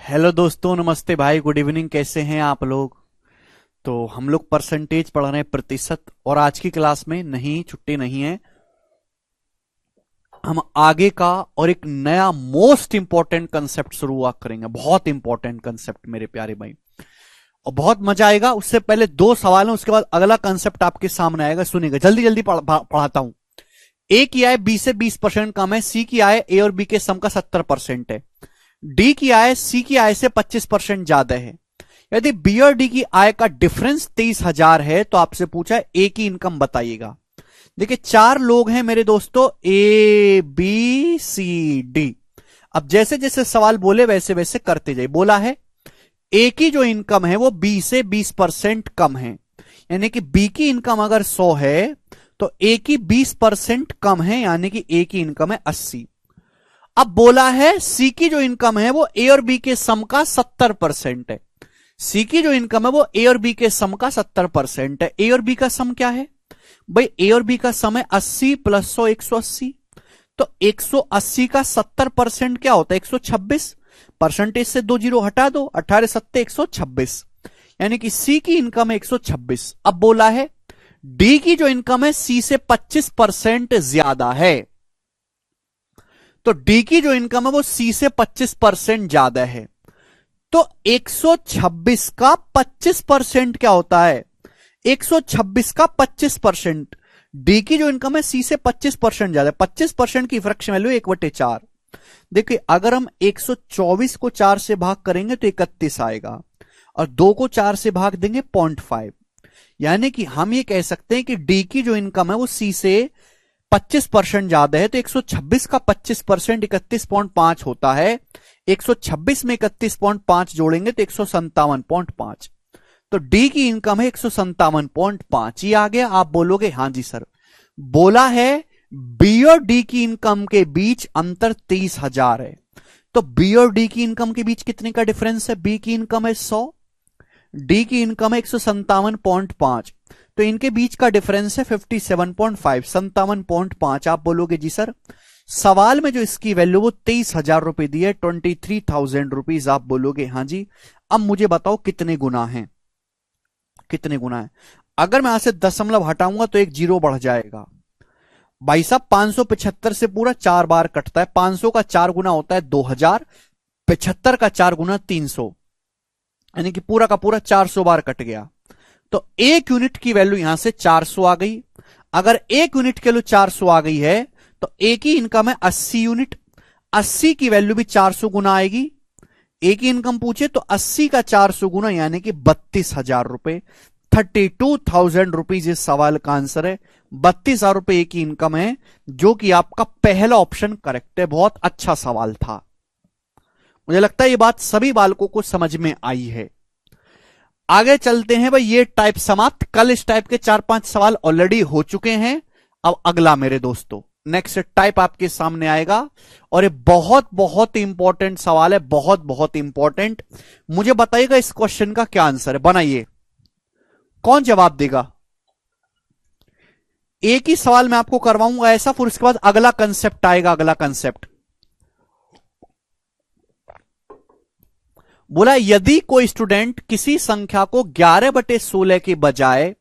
Hello दोस्तों, नमस्ते भाई, गुड इवनिंग। कैसे हैं आप लोग? तो हम लोग परसेंटेज पढ़ रहे हैं, प्रतिशत। और आज की क्लास में नहीं, छुट्टी नहीं है। हम आगे का और एक नया मोस्ट इंपॉर्टेंट कंसेप्ट शुरुआत करेंगे। बहुत इंपॉर्टेंट कंसेप्ट मेरे प्यारे भाई, और बहुत मजा आएगा। उससे पहले दो सवाल हैं, उसके बाद अगला कंसेप्ट आपके सामने आएगा। सुनिएगा, जल्दी जल्दी पढ़ाता हूं। ए की आय बी से 20% कम है। सी की आय ए और बी के सम का 70% है। डी की आय सी की आय से 25% ज्यादा है। यदि बी और डी की आय का डिफरेंस 23,000 है तो आपसे पूछा है ए की इनकम बताइएगा। देखिए, चार लोग हैं मेरे दोस्तों, ए बी सी डी। अब जैसे जैसे सवाल बोले वैसे वैसे करते जाइए। बोला है ए की जो इनकम है वो बी से 20% कम है, यानी कि बी की इनकम अगर 100 है तो ए की 20% कम है, यानी कि ए की इनकम है 80। अब बोला है सी की जो इनकम है वो ए और बी के सम का 70% है। सी की जो इनकम है वो ए और बी के सम का 70% है। ए और बी का सम क्या है भाई? ए और बी का सम है 80 प्लस 100, 180। तो 180 का 70% क्या होता है? 126। परसेंटेज से 2 जीरो हटा दो, 18 सत्ते 126, यानी कि सी की इनकम है 126। अब बोला है डी की जो इनकम है सी से 25% ज्यादा है। तो डी की जो इनकम है वो सी से 25% ज्यादा है। तो 126 का 25% क्या होता है? 126 का 25%। डी की जो इनकम है सी से 25% ज्यादा है। 25% की फ्रैक्शन वैल्यू 1/4। देखिए, अगर हम 124 को 4 से भाग करेंगे तो 31 आएगा, और 2 को 4 से भाग देंगे 0.5। यानी कि हम ये कह सकते हैं कि डी की जो इनकम है वो सी से 25% ज्यादा है। तो 126 का 25% 31.5 होता है। 126 में 31.5 जोड़ेंगे तो 157.5। तो डी की इनकम है 157.5। ये आ गया। आप बोलोगे हां जी सर। बोला है बी और डी की इनकम के बीच अंतर 23,000 है। तो बी और डी की इनकम के बीच कितने का डिफरेंस है? बी की इनकम है 100, डी की इनकम है 157.5, तो इनके बीच का डिफरेंस है 57.5, 57.5। आप बोलोगे जी सर, सवाल में जो इसकी वैल्यू वो 23,000 रुपए दी है, 23,000 रुपीज। आप बोलोगे हाँ जी। अब मुझे बताओ कितने गुना है, कितने गुना है? अगर मैं यहां से दशमलव हटाऊंगा तो एक जीरो बढ़ जाएगा। भाई साहब, 575 से पूरा 4 बार कटता है। 500 का 4 गुना होता है 2000, 75 का 4 गुना 300, यानी कि पूरा का पूरा 400 बार कट गया। तो एक यूनिट की वैल्यू यहां से 400 आ गई। अगर एक यूनिट की वैल्यू 400 आ गई है तो ए की इनकम है 80 यूनिट। 80 की वैल्यू भी 400 गुना आएगी। ए की इनकम पूछे तो 80 का 400 गुना, यानी कि 32,000 रुपए, 32,000 रुपीज इस सवाल का आंसर है। 32,000 रुपए ए की इनकम है, जो कि आपका पहला ऑप्शन करेक्ट है। बहुत अच्छा सवाल था। मुझे लगता है ये बात सभी बालकों को समझ में आई है। आगे चलते हैं भाई। ये टाइप समाप्त। कल इस टाइप के 4-5 सवाल ऑलरेडी हो चुके हैं। अब अगला मेरे दोस्तों, नेक्स्ट टाइप आपके सामने आएगा, और ये बहुत बहुत इंपॉर्टेंट सवाल है, बहुत बहुत इंपॉर्टेंट। मुझे बताइएगा इस क्वेश्चन का क्या आंसर है, बनाइए। कौन जवाब देगा? एक ही सवाल मैं आपको करवाऊंगा ऐसा, फिर उसके बाद अगला कंसेप्ट आएगा। अगला कंसेप्ट बोला, यदि कोई स्टूडेंट किसी संख्या को 11/16 के बजाय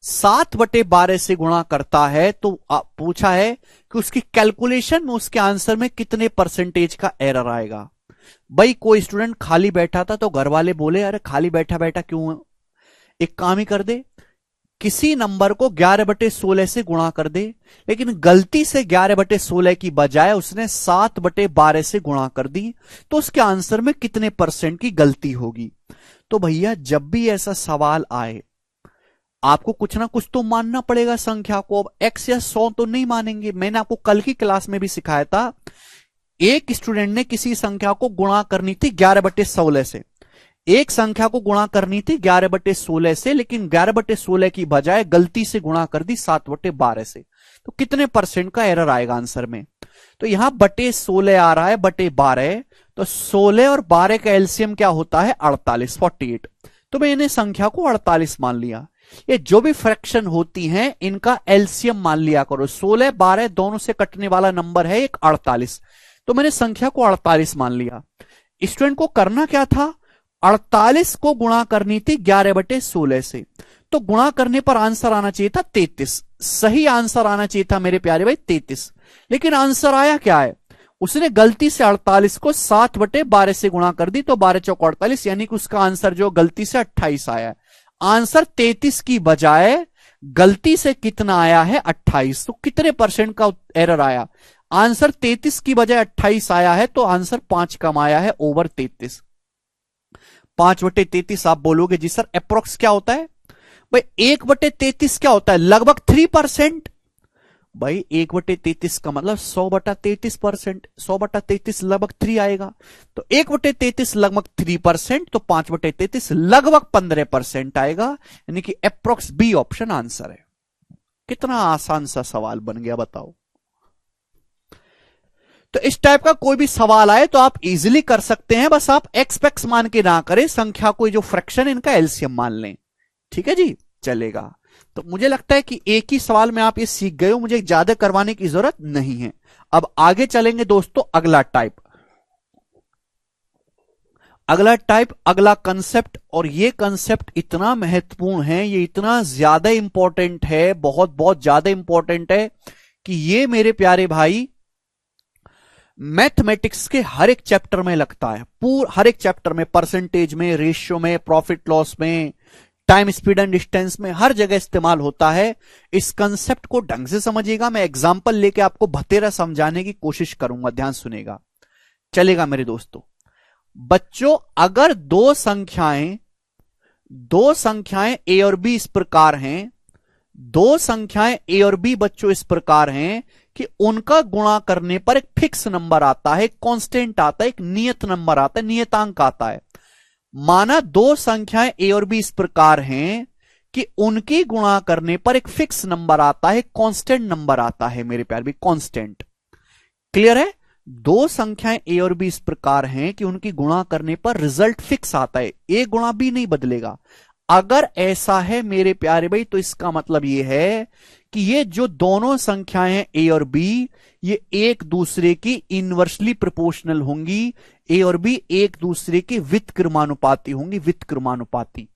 7/12 से गुणा करता है तो पूछा है कि उसकी कैलकुलेशन में उसके आंसर में कितने परसेंटेज का एरर आएगा। भाई, कोई स्टूडेंट खाली बैठा था तो घर वाले बोले अरे खाली बैठा बैठा क्यों, एक काम ही कर दे, किसी नंबर को 11/16 से गुणा कर दे। लेकिन गलती से 11/16 की बजाय उसने 7/12 से गुणा कर दी, तो उसके आंसर में कितने परसेंट की गलती होगी? तो भैया, जब भी ऐसा सवाल आए आपको कुछ ना कुछ तो मानना पड़ेगा संख्या को। अब x या 100 तो नहीं मानेंगे। मैंने आपको कल की क्लास में भी सिखाया था, एक स्टूडेंट ने किसी संख्या को गुणा करनी थी 11/16 से। एक संख्या को गुणा करनी थी 11/16 से, लेकिन 11/16 की बजाय गलती से गुणा कर दी 7/12 से। तो कितने परसेंट का एरर आएगा आंसर में? तो यहां बटे 16 आ रहा है, बटे 12। तो 16 और 12 का एलसीएम क्या होता है? 48, 48। तो मैंने संख्या को 48 मान लिया। ये जो भी फ्रैक्शन होती हैं इनका एलसीएम मान लिया करो। 16 12 दोनों से कटने वाला नंबर है एक 48, तो मैंने संख्या को 48 मान लिया। स्टूडेंट को करना क्या था, 48 को गुणा करनी थी 11/16 से, तो गुणा करने पर आंसर आना चाहिए था 33। सही आंसर आना चाहिए था मेरे प्यारे भाई 33, लेकिन आंसर आया क्या है, उसने गलती से 48 को 7/12 से गुणा कर दी, तो 12 चौक 48, यानी कि उसका आंसर जो गलती से 28 आया है। आंसर 33 की बजाय गलती से कितना आया है, 28। तो कितने परसेंट का एरर आया, आंसर 33 की बजाय 28 आया है, तो आंसर 5 कम आया है ओवर 33। 5/33 आप बोलोगे जी सर अप्रोक्स क्या होता है, भाई 1/33 क्या होता है, लगभग 3%। भाई 1/33 का मतलब 100/33%, 100/33 लगभग 3 आएगा, तो 1/33 लगभग 3%, तो 5/33 लगभग 15% आएगा, यानी कि अप्रोक्स बी ऑप्शन आंसर है। कितना आसान सा सवाल बन गया बताओ। तो इस टाइप का कोई भी सवाल आए तो आप इजीली कर सकते हैं, बस आप एक्स मान के ना करें, संख्या को जो फ्रैक्शन इनका एलसीएम मान लें, ठीक है जी, चलेगा। तो मुझे लगता है कि एक ही सवाल में आप ये सीख गए हो, मुझे ज्यादा करवाने की जरूरत नहीं है। अब आगे चलेंगे दोस्तों, अगला टाइप, अगला कंसेप्ट, और ये कंसेप्ट इतना महत्वपूर्ण है, ये इतना ज्यादा इंपॉर्टेंट है, बहुत बहुत ज्यादा इंपॉर्टेंट है कि ये मेरे प्यारे भाई मैथमेटिक्स के हर एक चैप्टर में लगता है, हर एक चैप्टर में, परसेंटेज में, रेशियो में, प्रॉफिट लॉस में, टाइम स्पीड एंड डिस्टेंस में, हर जगह इस्तेमाल होता है। इस कंसेप्ट को ढंग से समझिएगा, मैं एग्जांपल लेके आपको भतेरा समझाने की कोशिश करूंगा, ध्यान सुनेगा, चलेगा मेरे दोस्तों। बच्चों अगर दो संख्याएं ए और बी इस प्रकार हैं, दो संख्याएं ए और बी बच्चों इस प्रकार हैं कि उनका गुणा करने पर एक फिक्स नंबर आता है, कांस्टेंट आता है, एक नियत नंबर आता है, नियतांक आता है। माना दो संख्याएं ए और बी इस प्रकार हैं कि उनकी गुणा करने पर एक फिक्स नंबर आता है, कांस्टेंट नंबर आता है मेरे प्यार भी, कांस्टेंट। क्लियर है, दो संख्याएं ए और बी इस प्रकार हैं कि उनकी गुणा करने पर रिजल्ट फिक्स आता है, ए गुणा बी नहीं बदलेगा। अगर ऐसा है मेरे प्यारे भाई, तो इसका मतलब यह है कि ये जो दोनों संख्याएं हैं ए और बी, ये एक दूसरे की इनवर्सली प्रोपोर्शनल होंगी, ए और बी एक दूसरे के व्युत्क्रमानुपाती होंगी, व्युत्क्रमानुपाती।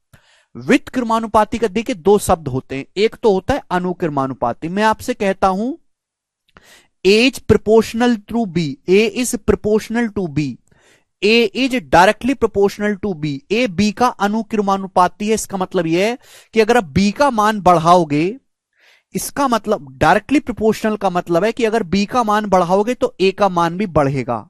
व्युत्क्रमानुपाती का देखिए दो शब्द होते हैं, एक तो होता है अनुक्रमानुपाती। मैं आपसे कहता हूं a is proportional to b, a is proportional to b, a is directly proportional to b, a b का अनुक्रमानुपाती है। इसका मतलब यह है कि अगर आप बी का मान बढ़ाओगे, इसका मतलब डायरेक्टली प्रोपोर्शनल का मतलब है कि अगर बी का मान बढ़ाओगे तो ए का मान भी बढ़ेगा,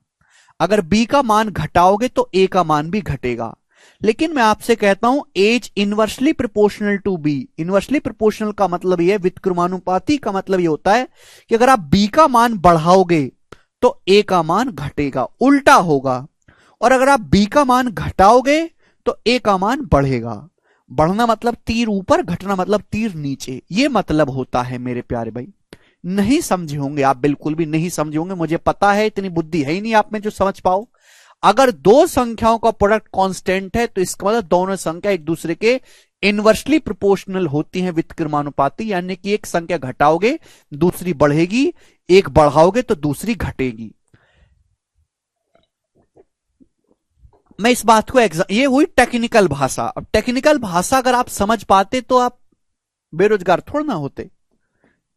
अगर बी का मान घटाओगे तो ए का मान भी घटेगा। लेकिन मैं आपसे कहता हूं as inversely proportional to be, inversely proportional का मतलब यह, व्युत्क्रमानुपाती का मतलब यह होता है कि अगर आप बी का मान बढ़ाओगे तो ए का मान घटेगा, उल्टा होगा, और अगर आप बी का मान घटाओगे तो ए का मान बढ़ेगा। बढ़ना मतलब तीर ऊपर, घटना मतलब तीर नीचे, ये मतलब होता है मेरे प्यारे भाई। नहीं समझे होंगे आप, बिल्कुल भी नहीं समझे होंगे, मुझे पता है, इतनी बुद्धि है ही नहीं आप में जो समझ पाओ। अगर दो संख्याओं का प्रोडक्ट कांस्टेंट है तो इसका मतलब दोनों संख्या एक दूसरे के इनवर्सली प्रोपोर्शनल होती हैं, व्युत्क्रमानुपाती, यानी कि एक संख्या घटाओगे दूसरी बढ़ेगी, एक बढ़ाओगे तो दूसरी घटेगी। मैं इस बात को ये हुई टेक्निकल भाषा। अब टेक्निकल भाषा अगर आप समझ पाते तो आप बेरोजगार थोड़ा ना होते,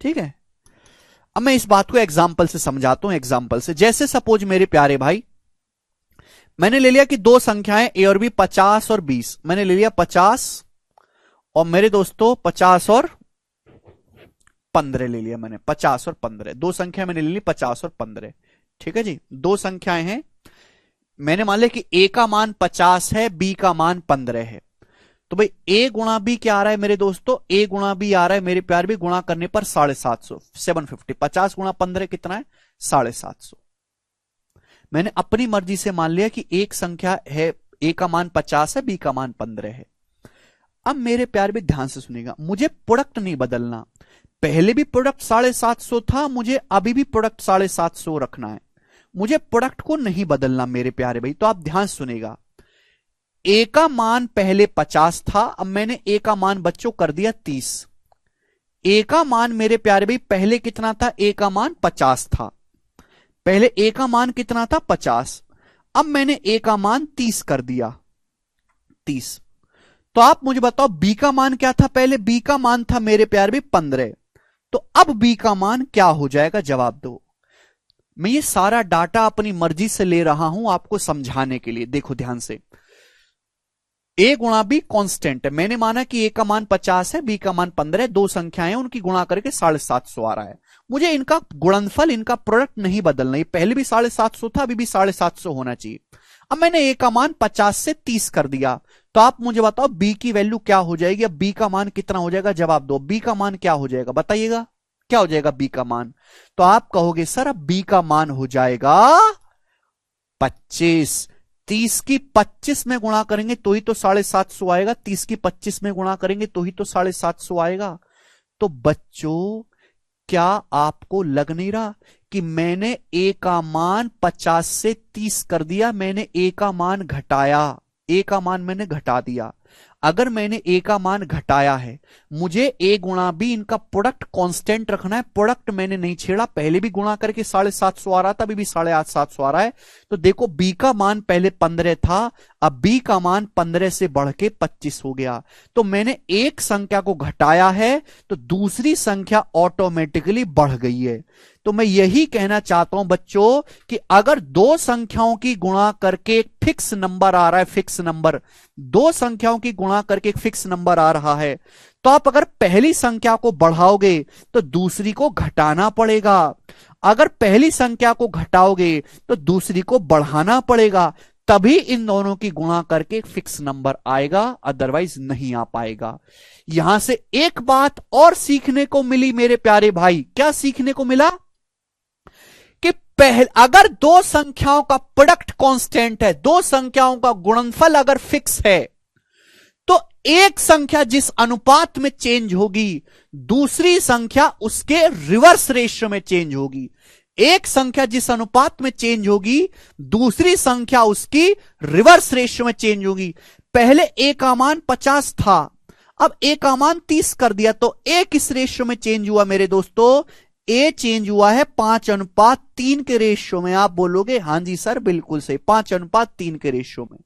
ठीक है। अब मैं इस बात को एग्जाम्पल से समझाता हूं, एग्जाम्पल से। जैसे सपोज मेरे प्यारे भाई, मैंने ले लिया कि दो संख्याएं ए और बी 50 और 20, मैंने ले लिया 50 और मेरे दोस्तों 50 और 15 ले लिया मैंने, 50 और 15, दो संख्या मैंने ले ली 50 और 15, ठीक है जी। दो संख्याएं हैं, मैंने मान लिया कि ए का मान 50 है, बी का मान 15 है, तो भाई ए गुणा बी क्या आ रहा है मेरे दोस्तों, ए गुणा बी आ रहा है मेरे प्यार भी, गुणा करने पर 750, 750, 50 गुणा 15 कितना है, 750। मैंने अपनी मर्जी से मान लिया कि एक संख्या है, ए का मान 50 है, बी का मान 15 है। अब मेरे प्यार भी ध्यान से सुनिएगा, मुझे प्रोडक्ट नहीं बदलना, पहले भी प्रोडक्ट 750 था, मुझे अभी भी प्रोडक्ट 750 रखना है, मुझे प्रोडक्ट को नहीं बदलना मेरे प्यारे भाई। तो आप ध्यान सुनेगा, ए का मान पहले 50 था, अब मैंने ए का मान बच्चों कर दिया 30। ए का मान मेरे प्यारे भाई पहले कितना था, ए का मान 50 था, पहले ए का मान कितना था 50, अब मैंने ए का मान 30 कर दिया, 30। तो आप मुझे बताओ बी का मान क्या था, पहले बी का मान था मेरे प्यार भी 15। तो अब बी का मान क्या हो जाएगा, जवाब दो। मैं ये सारा डाटा अपनी मर्जी से ले रहा हूं आपको समझाने के लिए। देखो ध्यान से, ए गुणा बी कांस्टेंट है, मैंने माना कि ए का मान 50 है, बी का मान 15 है, दो संख्याएं उनकी गुणा करके 750 आ रहा है। मुझे इनका गुणनफल, इनका प्रोडक्ट नहीं बदलना, ये पहले भी 750 था, अभी भी 750 होना चाहिए। अब मैंने ए का मान 50 से 30 कर दिया, तो आप मुझे बताओ बी की वैल्यू क्या हो जाएगी, अब बी का मान कितना हो जाएगा, जवाब दो। बी का मान क्या हो जाएगा बताइएगा, क्या हो जाएगा बी का मान। तो आप कहोगे सर अब बी का मान हो जाएगा 25। 30 की 25 में गुणा करेंगे तो ही तो 750 आएगा, 30 की 25 में गुणा करेंगे तो ही तो 750 आएगा। तो बच्चों क्या आपको लग नहीं रहा कि मैंने ए का मान 50 से 30 कर दिया, मैंने ए का मान घटाया, ए का मान मैंने घटा दिया। अगर मैंने ए का मान घटाया है, मुझे ए गुणा बी इनका प्रोडक्ट कांस्टेंट रखना है, प्रोडक्ट मैंने नहीं छेड़ा, पहले भी गुणा करके 750 आ रहा था, अभी भी 750 आ रहा है। तो देखो बी का मान पहले 15 था, अब बी का मान 15 से बढ़ के 25 हो गया। तो मैंने एक संख्या को घटाया है तो दूसरी संख्या ऑटोमेटिकली बढ़ गई है। तो मैं यही कहना चाहता हूं बच्चों कि अगर दो संख्याओं की गुणा करके एक फिक्स नंबर आ रहा है, फिक्स नंबर, दो संख्याओं की गुणा करके एक फिक्स नंबर आ रहा है, तो आप अगर पहली संख्या को बढ़ाओगे तो दूसरी को घटाना पड़ेगा, अगर पहली संख्या को घटाओगे तो दूसरी को बढ़ाना पड़ेगा, तभी इन दोनों की गुणा करके एक फिक्स नंबर आएगा, अदरवाइज नहीं आ पाएगा। यहां से एक बात और सीखने को मिली मेरे प्यारे भाई, क्या सीखने को मिला कि पहले अगर दो संख्याओं का प्रोडक्ट कांस्टेंट है, दो संख्याओं का गुणनफल अगर फिक्स है, तो एक संख्या जिस अनुपात में चेंज होगी दूसरी संख्या उसके रिवर्स रेशियो में चेंज होगी। एक संख्या जिस अनुपात में चेंज होगी दूसरी संख्या उसकी रिवर्स रेशियो में चेंज होगी। पहले ए का मान 50 था, अब ए का मान 30 कर दिया, तो ए किस रेशियो में चेंज हुआ मेरे दोस्तों, ए चेंज हुआ है 5:3 के रेशियो में। आप बोलोगे हां जी सर बिल्कुल सही, 5:3 के रेशियो में।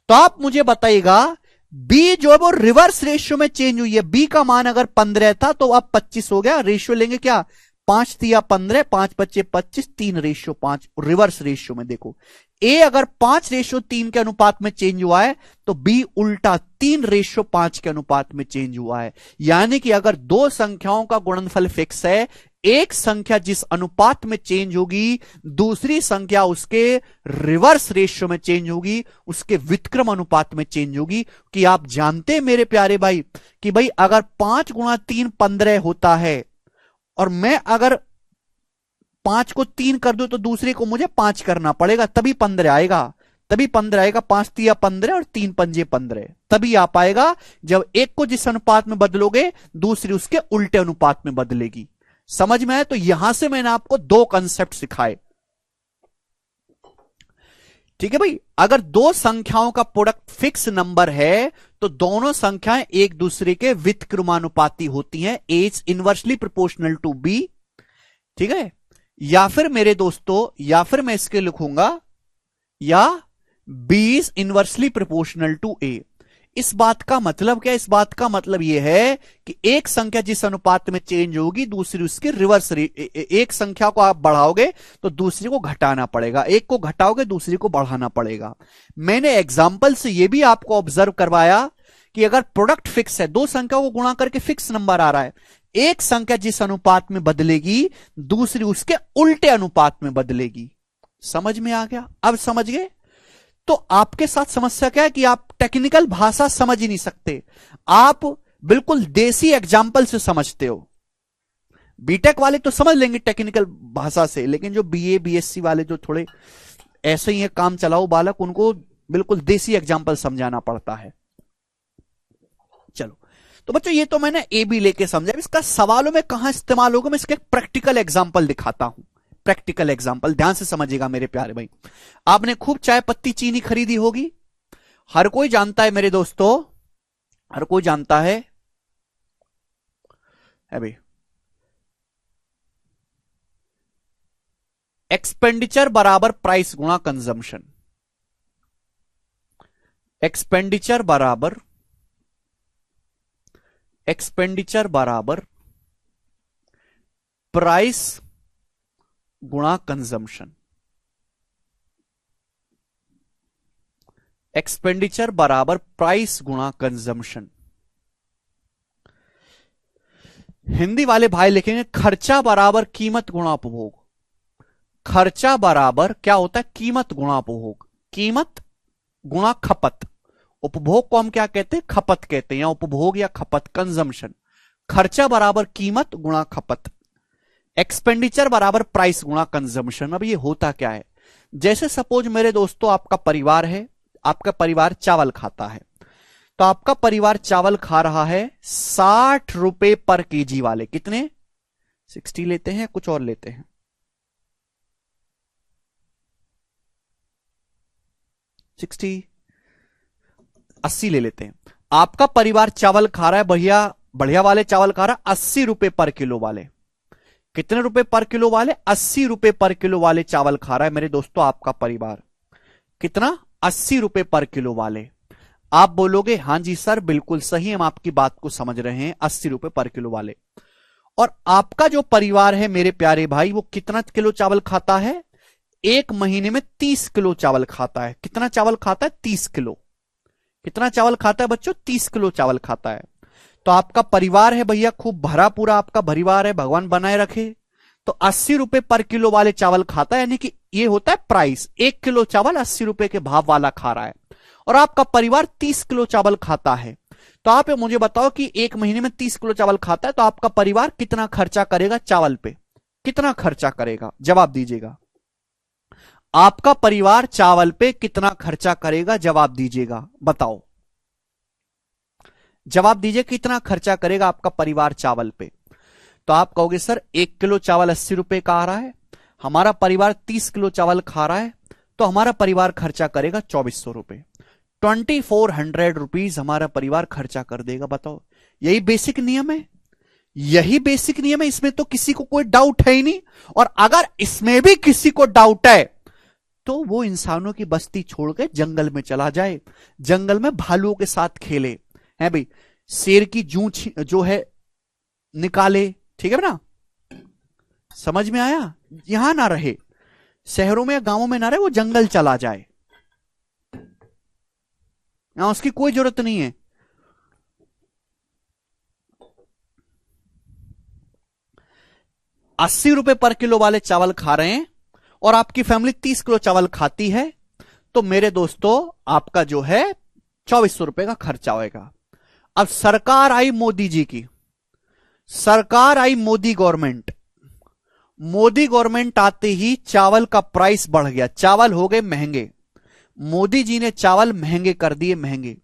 तो आप मुझे बताइएगा बी जो है वो रिवर्स रेशियो में चेंज हुई है। बी का मान अगर 15 था तो अब 25 हो गया, रेशियो लेंगे क्या, 5 तिया 15, 5 बच्चे 25, 3 रेशियो 5, रिवर्स रेशियो में। देखो ए अगर 5:3 के अनुपात में चेंज हुआ है तो बी उल्टा 3:5 के अनुपात में चेंज हुआ है। यानी कि अगर दो संख्याओं का गुणनफल फिक्स है, एक संख्या जिस अनुपात में चेंज होगी दूसरी संख्या उसके रिवर्स रेशियो में चेंज होगी, उसके वितक्रम अनुपात में चेंज होगी। कि आप जानते हैं मेरे प्यारे भाई कि भाई अगर 5 गुणा 3 15 होता है और मैं अगर 5 को 3 कर दूं तो दूसरे को मुझे 5 करना पड़ेगा, तभी 15 आएगा, तभी 15 आएगा। 5 तिया 15 और 3 पंजे 15, तभी आ पाएगा जब एक को जिस अनुपात में बदलोगे दूसरी उसके उल्टे अनुपात में बदलेगी। समझ में आए? तो यहां से मैंने आपको दो कंसेप्ट सिखाए। ठीक है भाई, अगर दो संख्याओं का प्रोडक्ट फिक्स नंबर है तो दोनों संख्याएं एक दूसरे के व्युत्क्रमानुपाती होती हैं, a is inversely proportional to b. ठीक है, या फिर मेरे दोस्तों, या फिर मैं इसके लिखूंगा या b is inversely proportional to a. इस बात का मतलब क्या, इस बात का मतलब यह है कि एक संख्या जिस अनुपात में चेंज होगी दूसरी उसके रिवर्स, एक संख्या को आप बढ़ाओगे तो दूसरी को घटाना पड़ेगा, एक को घटाओगे दूसरी को बढ़ाना पड़ेगा। मैंने एग्जाम्पल से यह भी आपको ऑब्जर्व करवाया कि अगर प्रोडक्ट फिक्स है, दो संख्याओं को गुणा करके फिक्स नंबर आ रहा है, एक संख्या जिस अनुपात में बदलेगी दूसरी उसके उल्टे अनुपात में बदलेगी। समझ में आ गया? अब समझ गए? तो आपके साथ समस्या क्या है कि आप टेक्निकल भाषा समझ ही नहीं सकते, आप बिल्कुल देसी एग्जाम्पल से समझते हो। बीटेक वाले तो समझ लेंगे टेक्निकल भाषा से, लेकिन जो बीए बीएससी वाले जो थोड़े ऐसे ही है काम चलाओ बालक, उनको बिल्कुल देसी एग्जाम्पल समझाना पड़ता है। चलो तो बच्चों ये तो मैंने ए बी लेके समझा, इसका सवालों में कहां इस्तेमाल होगा मैं इसका एक प्रैक्टिकल एग्जाम्पल दिखाता हूं। प्रैक्टिकल एग्जाम्पल ध्यान से समझिएगा मेरे प्यारे भाई। आपने खूब चाय पत्ती चीनी खरीदी होगी, हर कोई जानता है मेरे दोस्तों, हर कोई जानता है भाई, एक्सपेंडिचर बराबर प्राइस गुणा कंजम्पशन। एक्सपेंडिचर बराबर प्राइस गुणा कंजम्पशन। एक्सपेंडिचर बराबर प्राइस गुणा कंजम्पशन। हिंदी वाले भाई लिखेंगे खर्चा बराबर कीमत गुणा उपभोग। खर्चा बराबर क्या होता है? कीमत गुणा उपभोग। कीमत गुणा खपत। उपभोग को हम क्या कहते हैं? खपत कहते हैं, या उपभोग या खपत, कंजम्पशन। खर्चा बराबर कीमत गुणा खपत। एक्सपेंडिचर बराबर प्राइस गुणा कंजम्पशन। अब ये होता क्या है? जैसे सपोज मेरे दोस्तों आपका परिवार है, आपका परिवार चावल खाता है, तो आपका परिवार चावल खा रहा है 60 रुपए पर केजी वाले। कितने? 60 लेते हैं, कुछ और लेते हैं, 80 ले लेते हैं। आपका परिवार चावल खा रहा है, बढ़िया वाले चावल खा रहा है 80 रुपए पर किलो वाले। कितने रुपए पर किलो वाले? 80 रुपए पर किलो वाले चावल खा रहा है मेरे दोस्तों आपका परिवार। कितना? 80 रुपए पर किलो वाले। आप बोलोगे हां जी सर बिल्कुल सही, हम आपकी बात को समझ रहे हैं, 80 रुपए पर किलो वाले। और आपका जो परिवार है मेरे प्यारे भाई, वो कितना किलो चावल खाता है? एक महीने में 30 किलो चावल खाता है। कितना चावल खाता है? 30 किलो। कितना चावल खाता है बच्चों? 30 किलो चावल खाता है। तो आपका परिवार है भैया, खूब भरा पूरा आपका परिवार है, भगवान बनाए रखे। तो 80 रुपए पर किलो वाले चावल खाता है, यानी कि ये होता है प्राइस। 1 किलो चावल 80 रुपए के भाव वाला खा रहा है, और आपका परिवार 30 किलो चावल खाता है। तो आप मुझे बताओ कि एक महीने में 30 किलो चावल खाता है, तो आपका परिवार कितना खर्चा करेगा चावल पे? कितना खर्चा करेगा? जवाब दीजिएगा। आपका परिवार चावल पे कितना खर्चा करेगा? जवाब दीजिएगा, बताओ, जवाब दीजिए, कितना खर्चा करेगा आपका परिवार चावल पे? तो आप कहोगे सर 1 किलो चावल 80 रुपए का आ रहा है, हमारा परिवार 30 किलो चावल खा रहा है, तो हमारा परिवार खर्चा करेगा 2400 रुपए। 2400 रुपीज हमारा परिवार खर्चा कर देगा। बताओ, यही बेसिक नियम है, यही बेसिक नियम है, इसमें तो किसी को कोई डाउट है ही नहीं। और अगर इसमें भी किसी को डाउट है तो वो इंसानों की बस्ती छोड़ के जंगल में चला जाए, जंगल में भालुओं के साथ खेले, है भाई, शेर की जूंछ जो है निकाले, ठीक है ना? समझ में आया? यहां ना रहे, शहरों में या गांवों में ना रहे, वो जंगल चला जाए, यहां उसकी कोई जरूरत नहीं है। ₹80 पर किलो वाले चावल खा रहे हैं और आपकी फैमिली 30 किलो चावल खाती है, तो मेरे दोस्तों आपका जो है 2400 रुपए का खर्चा होगा। अब सरकार आई मोदी जी की, सरकार आई मोदी गवर्नमेंट, मोदी गवर्नमेंट आते ही चावल का प्राइस बढ़ गया, चावल हो गए महंगे, मोदी जी ने चावल महंगे कर दिए, महंगे।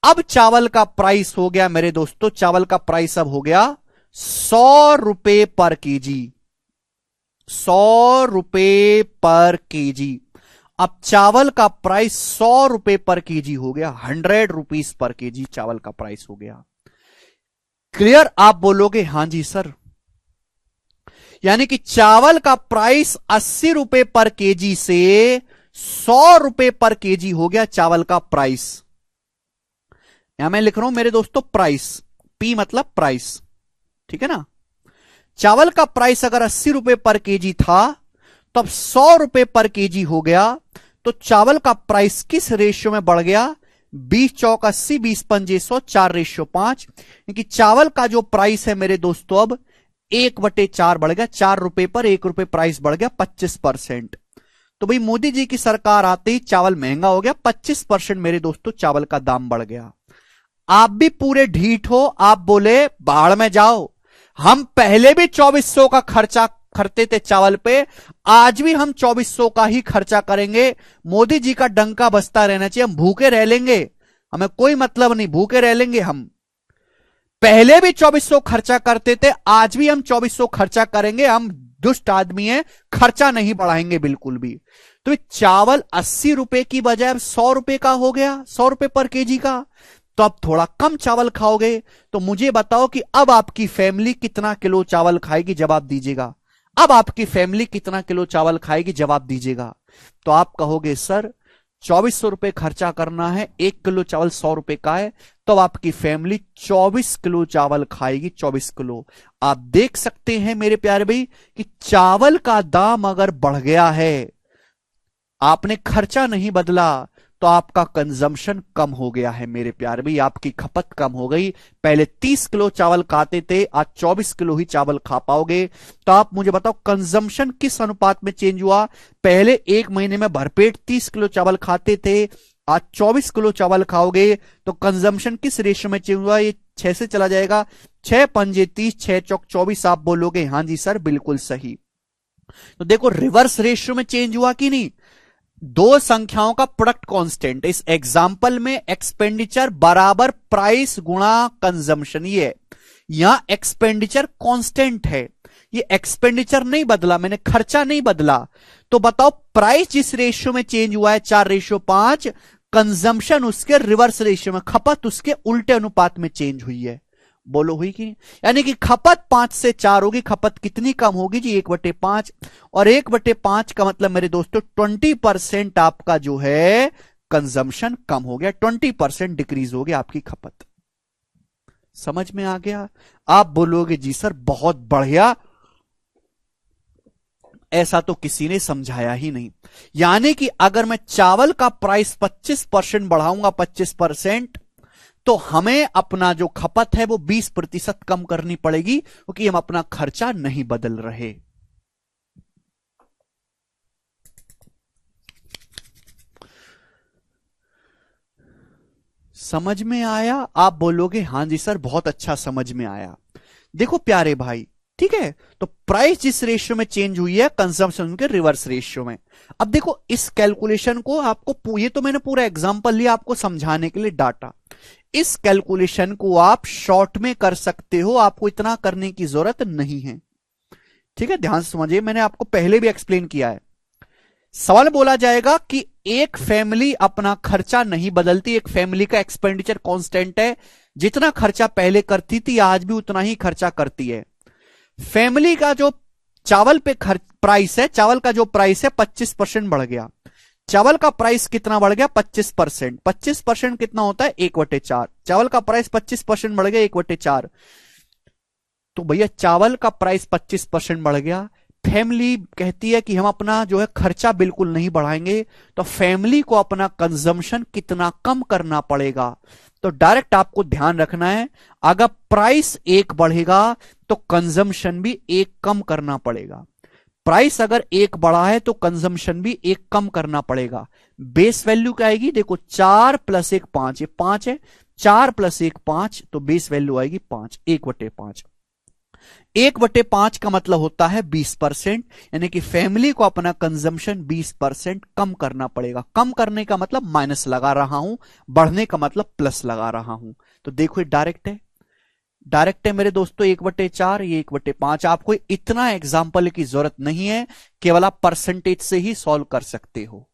अब चावल का प्राइस हो गया मेरे दोस्तों, चावल का प्राइस अब हो गया 100 रुपए पर केजी, 100 रुपए पर केजी। अब चावल का प्राइस 100 रुपए पर केजी हो गया, 100 रुपीज पर केजी चावल का प्राइस हो गया। क्लियर? आप बोलोगे हां जी सर, यानी कि चावल का प्राइस 80 रुपए पर केजी से 100 रुपए पर केजी हो गया चावल का प्राइस। यहां मैं लिख रहा हूं मेरे दोस्तों प्राइस, पी मतलब प्राइस, ठीक है ना? चावल का प्राइस अगर 80 रुपए पर केजी था तो अब 100 रुपए पर केजी हो गया, तो चावल का प्राइस किस रेशियो में बढ़ गया? 20 चौक 80, 20 पंजे 100, 4:5, क्योंकि चावल का जो प्राइस है मेरे दोस्तों अब 1/4 बढ़ गया, 4 रुपए पर 1 रुपए प्राइस बढ़ गया, 25%। तो भाई मोदी जी की सरकार आते ही चावल महंगा हो गया, 25% मेरे दोस्तों चावल का दाम बढ़ गया। आप भी पूरे ढीठ हो, आप बोले बाढ़ में जाओ, हम पहले भी 2400 का खर्चा करते थे चावल पे, आज भी हम 2400 का ही खर्चा करेंगे, मोदी जी का डंका बजता रहना चाहिए, हम भूखे रह लेंगे, हमें कोई मतलब नहीं, भूखे रह लेंगे हम। पहले भी 2400 खर्चा करते थे, आज भी हम 2400 खर्चा करेंगे, हम दुष्ट आदमी हैं, खर्चा नहीं बढ़ाएंगे बिल्कुल भी। तो चावल 80 रुपए की बजाय अब 100 रुपए का हो गया, 100 रुपए पर केजी का, तो अब थोड़ा कम चावल खाओगे। तो मुझे बताओ कि अब आपकी फैमिली कितना किलो चावल खाएगी? जवाब दीजिएगा। अब आपकी फैमिली कितना किलो चावल खाएगी? जवाब दीजिएगा। तो आप कहोगे सर ₹2400 खर्चा करना है, 1 किलो चावल ₹100 का है, तो आपकी फैमिली 24 किलो चावल खाएगी, 24 किलो। आप देख सकते हैं मेरे प्यारे भाई कि चावल का दाम अगर बढ़ गया है, आपने खर्चा नहीं बदला, तो आपका कंजम्पशन कम हो गया है मेरे प्यारे भाई, आपकी खपत कम हो गई। पहले 30 किलो चावल खाते थे, आज 24 किलो ही चावल खा पाओगे। तो आप मुझे बताओ कंजम्पशन किस अनुपात में चेंज हुआ? पहले एक महीने में भरपेट 30 किलो चावल खाते थे, आज 24 किलो चावल खाओगे, तो कंजम्पशन किस रेशियो में चेंज हुआ? ये 6 से चला जाएगा, 6 पंजे 30, 6 चौक 24। आप बोलोगे हां जी सर बिल्कुल सही। तो देखो रिवर्स रेशियो में चेंज हुआ कि नहीं? दो संख्याओं का प्रोडक्ट कांस्टेंट, इस एग्जाम्पल में एक्सपेंडिचर बराबर प्राइस गुणा कंजम्पशन, ये यहां एक्सपेंडिचर कांस्टेंट है, ये एक्सपेंडिचर नहीं बदला, मैंने खर्चा नहीं बदला। तो बताओ प्राइस जिस रेशियो में चेंज हुआ है 4:5, कंजम्पशन उसके रिवर्स रेशियो में, खपत उसके उल्टे अनुपात में चेंज हुई है। बोलो हुई कि नहीं? यानी कि खपत 5 से 4 होगी, खपत कितनी कम होगी जी? 1/5। और 1/5 का मतलब मेरे दोस्तों 20% आपका जो है कंजम्पशन कम हो गया, 20% डिक्रीज हो गया आपकी खपत। समझ में आ गया? आप बोलोगे जी सर बहुत बढ़िया, ऐसा तो किसी ने समझाया ही नहीं। यानी कि अगर मैं चावल का प्राइस 25% बढ़ाऊंगा, 25%, तो हमें अपना जो खपत है वो 20% कम करनी पड़ेगी, क्योंकि हम अपना खर्चा नहीं बदल रहे। समझ में आया? आप बोलोगे हां जी सर बहुत अच्छा समझ में आया। देखो प्यारे भाई, ठीक है, तो प्राइस जिस रेशियो में चेंज हुई है कंजम्पशन के रिवर्स रेशियो में। अब देखो इस कैलकुलेशन को आपको, ये तो मैंने पूरा एग्जांपल लिया आपको समझाने के लिए डाटा, इस कैलकुलेशन को आप शॉर्ट में कर सकते हो, आपको इतना करने की जरूरत नहीं है। ठीक है, ध्यान से समझिए, मैंने आपको पहले भी एक्सप्लेन किया है। सवाल बोला जाएगा कि एक फैमिली अपना खर्चा नहीं बदलती, एक फैमिली का एक्सपेंडिचर कांस्टेंट है, जितना खर्चा पहले करती थी आज भी उतना ही खर्चा करती है। फैमिली का जो चावल पे खर्च प्राइस है, चावल का जो प्राइस है 25% बढ़ गया। चावल का प्राइस कितना बढ़ गया? 25%। 25% कितना होता है? 1/4। चावल का प्राइस 25% बढ़ गया, 1/4। तो भैया चावल का प्राइस 25% बढ़ गया, फैमिली कहती है कि हम अपना जो है खर्चा बिल्कुल नहीं बढ़ाएंगे, तो फैमिली को अपना कंजम्पशन कितना कम करना पड़ेगा? तो डायरेक्ट आपको ध्यान रखना है, अगर प्राइस 1 बढ़ेगा तो कंजम्पशन भी 1 कम करना पड़ेगा। प्राइस अगर 1 बढ़ा है तो कंजम्पशन भी 1 कम करना पड़ेगा। बेस वैल्यू क्या आएगी? देखो 4 + 1 5, ये 5 है, 4 + 1 5, तो बेस वैल्यू आएगी 5, 1/5। 1/5 का मतलब होता है 20%, यानी कि फैमिली को अपना कंजम्पशन 20% कम करना पड़ेगा। कम करने का मतलब माइनस लगा रहा हूं, बढ़ने का मतलब प्लस लगा रहा हूं। तो देखो डायरेक्ट है, डायरेक्ट है मेरे दोस्तों, 1/4, ये 1/5। आपको इतना एग्जाम्पल की जरूरत नहीं है, केवल आप परसेंटेज से ही सॉल्व कर सकते हो।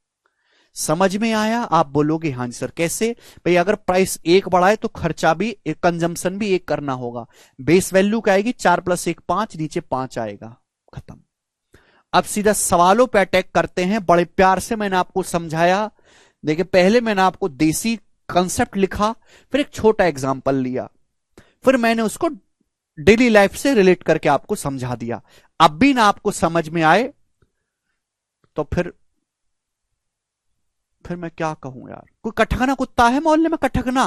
समझ में आया? आप बोलोगे हाँ जी सर कैसे? भाई अगर प्राइस 1 बढ़ा है तो खर्चा भी, कंजम्पशन भी 1 करना होगा। बेस वैल्यू क्या आएगी? 4 + 1 5, नीचे 5 आएगा, खत्म। अब सीधा सवालों पे अटैक करते हैं। बड़े प्यार से मैंने आपको समझाया। देखिए पहले मैंने आपको देसी कंसेप्ट लिखा, फिर एक छोटा एग्जाम्पल लिया, फिर मैंने उसको डेली लाइफ से रिलेट करके आपको समझा दिया। अब भी ना आपको समझ में आए तो फिर मैं क्या कहूं यार। कोई कटकना कुत्ता है मोहल्ले में? कटकना,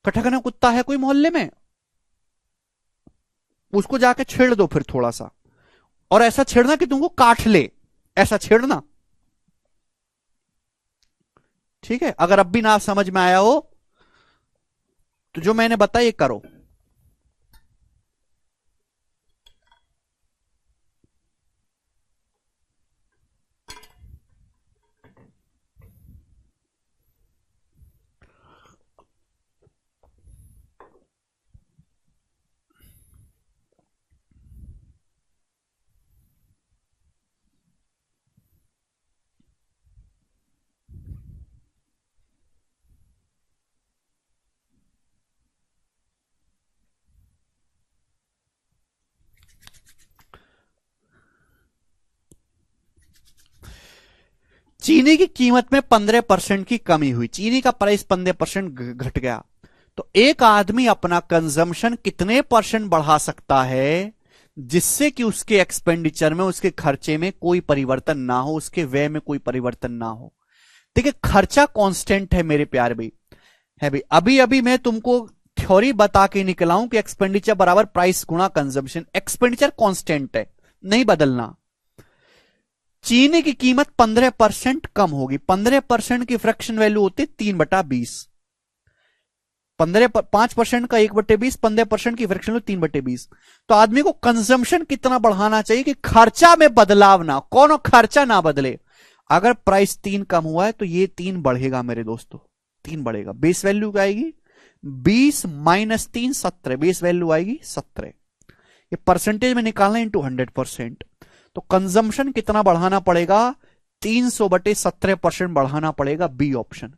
कटकना कुत्ता है कोई मोहल्ले में? उसको जाके छेड़ दो फिर थोड़ा सा, और ऐसा छेड़ना कि तुमको काट ले, ऐसा छेड़ना। ठीक है, अगर अब भी ना समझ में आया हो तो जो मैंने बताया ये करो। चीनी की कीमत में 15% की कमी हुई, चीनी का प्राइस 15% घट गया, तो एक आदमी अपना कंजम्पशन कितने परसेंट बढ़ा सकता है जिससे कि उसके एक्सपेंडिचर में, उसके खर्चे में कोई परिवर्तन ना हो, उसके व्यय में कोई परिवर्तन ना हो। देखिए खर्चा कांस्टेंट है मेरे प्यारे भाई, है भाई। अभी अभी मैं तुमको थ्योरी बता के निकला हूं कि एक्सपेंडिचर बराबर प्राइस गुणा कंजम्पशन, एक्सपेंडिचर कांस्टेंट है, नहीं बदलना। चीनी की कीमत 15% कम होगी, 15% की फ्रैक्शन वैल्यू होती है 3/20, 5% का 1/20, 15% की फ्रैक्शन वैल्यू 3/20। तो आदमी को कंजम्पशन कितना बढ़ाना चाहिए कि खर्चा में बदलाव ना, कौन खर्चा ना बदले। अगर प्राइस 3 कम हुआ है तो ये 3 बढ़ेगा मेरे दोस्तों, 3 बढ़ेगा। बेस वैल्यू क्या आएगी 20 माइनस 3 17, बेस वैल्यू आएगी 17। ये परसेंटेज में निकालना इंटू 100%। तो कंजम्पशन कितना बढ़ाना पड़ेगा 300/17% बढ़ाना पड़ेगा, बी ऑप्शन।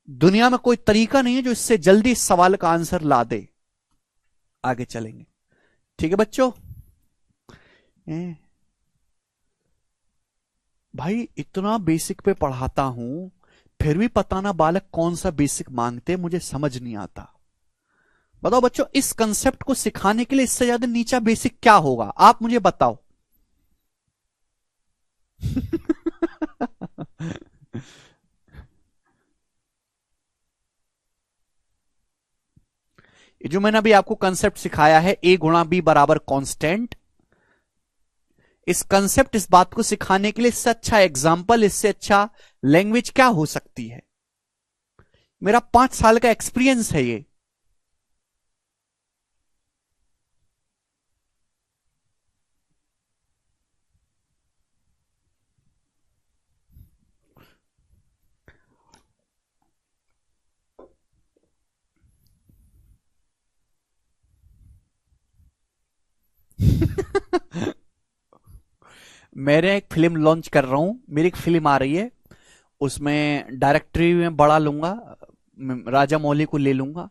दुनिया में कोई तरीका नहीं है जो इससे जल्दी इस सवाल का आंसर ला दे। आगे चलेंगे, ठीक है बच्चों। भाई इतना बेसिक पे पढ़ाता हूं फिर भी पता ना बालक कौन सा बेसिक मांगते, मुझे समझ नहीं आता। बताओ बच्चों, इस कंसेप्ट को सिखाने के लिए इससे ज्यादा नीचा बेसिक क्या होगा, आप मुझे बताओ। जो मैंने अभी आपको कंसेप्ट सिखाया है ए गुणा बी बराबर कांस्टेंट, इस कंसेप्ट, इस बात को सिखाने के लिए इससे अच्छा एग्जाम्पल, इससे अच्छा लैंग्वेज क्या हो सकती है। मेरा 5 साल का एक्सपीरियंस है ये। मेरे एक फिल्म लॉन्च कर रहा हूं, मेरी एक फिल्म आ रही है, उसमें डायरेक्टरी में बड़ा लूंगा, राजा मौली को ले लूंगा,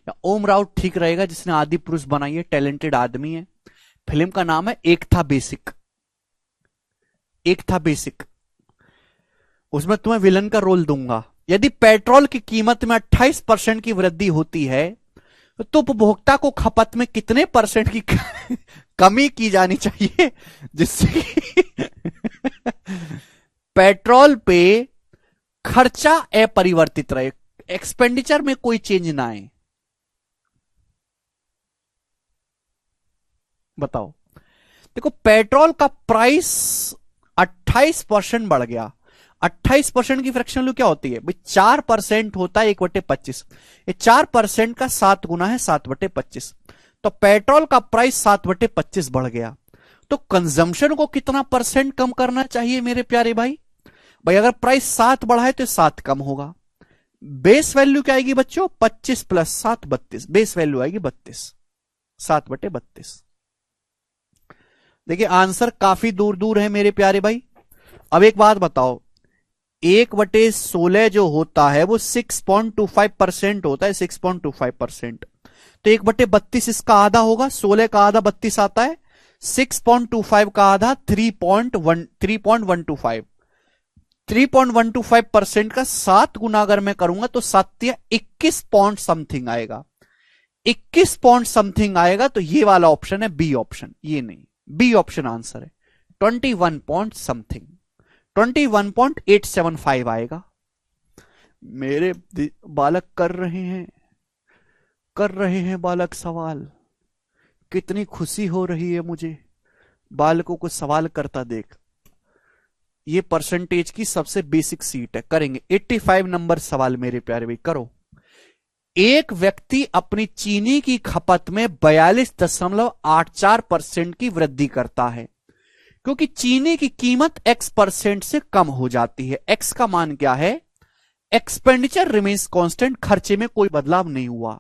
या ओम राव ठीक रहेगा जिसने आदि पुरुष बनाई है, टैलेंटेड आदमी है। फिल्म का नाम है एक था बेसिक, एक था बेसिक। उसमें तुम्हें विलन का रोल दूंगा। यदि पेट्रोल की कीमत में 28% की वृद्धि होती है तो उपभोक्ता को खपत में कितने परसेंट की कमी की जानी चाहिए जिससे पेट्रोल पे खर्चा अपरिवर्तित रहे, एक्सपेंडिचर में कोई चेंज ना आए। बताओ, देखो पेट्रोल का प्राइस 28% बढ़ गया, 28% की फ्रैक्शन वैल्यू क्या होती है भाई 4% होता है 1/25, ये 4% का 7 गुना है 7/25, तो पेट्रोल का प्राइस 7/25 बढ़ गया। तो कंजम्पशन को कितना परसेंट कम करना चाहिए मेरे प्यारे भाई। भाई अगर प्राइस 7 बढ़ा है तो 7 कम होगा। बेस वैल्यू क्या आएगी बच्चों 25 + 7 32, बेस वैल्यू आएगी 32, 7/32। देखिए आंसर काफी दूर दूर है मेरे प्यारे भाई। अब एक बात बताओ, 1/16 जो होता है वो 6.25% होता है, 6.25%। तो 1/32 इसका आधा होगा, 16 का आधा 32 आता है, 6.25 का आधा 3.125, 3.125% का 7 गुना अगर मैं करूंगा तो 7 या 21 पॉइंट समथिंग आएगा, 21 पॉइंट समथिंग आएगा। तो ये वाला ऑप्शन है बी ऑप्शन, ये नहीं, बी ऑप्शन आंसर है 21 पॉइंट समथिंग, 21.875 आएगा। मेरे बालक कर रहे हैं बालक सवाल, कितनी खुशी हो रही है मुझे बालकों को सवाल करता देख। ये परसेंटेज की सबसे बेसिक सीट है, करेंगे 85 नंबर सवाल मेरे प्यारे भाई, करो। एक व्यक्ति अपनी चीनी की खपत में 42.84% की वृद्धि करता है, क्योंकि चीनी की कीमत x% से कम हो जाती है। x का मान क्या है, एक्सपेंडिचर रिमेन्स कांस्टेंट, खर्चे में कोई बदलाव नहीं हुआ।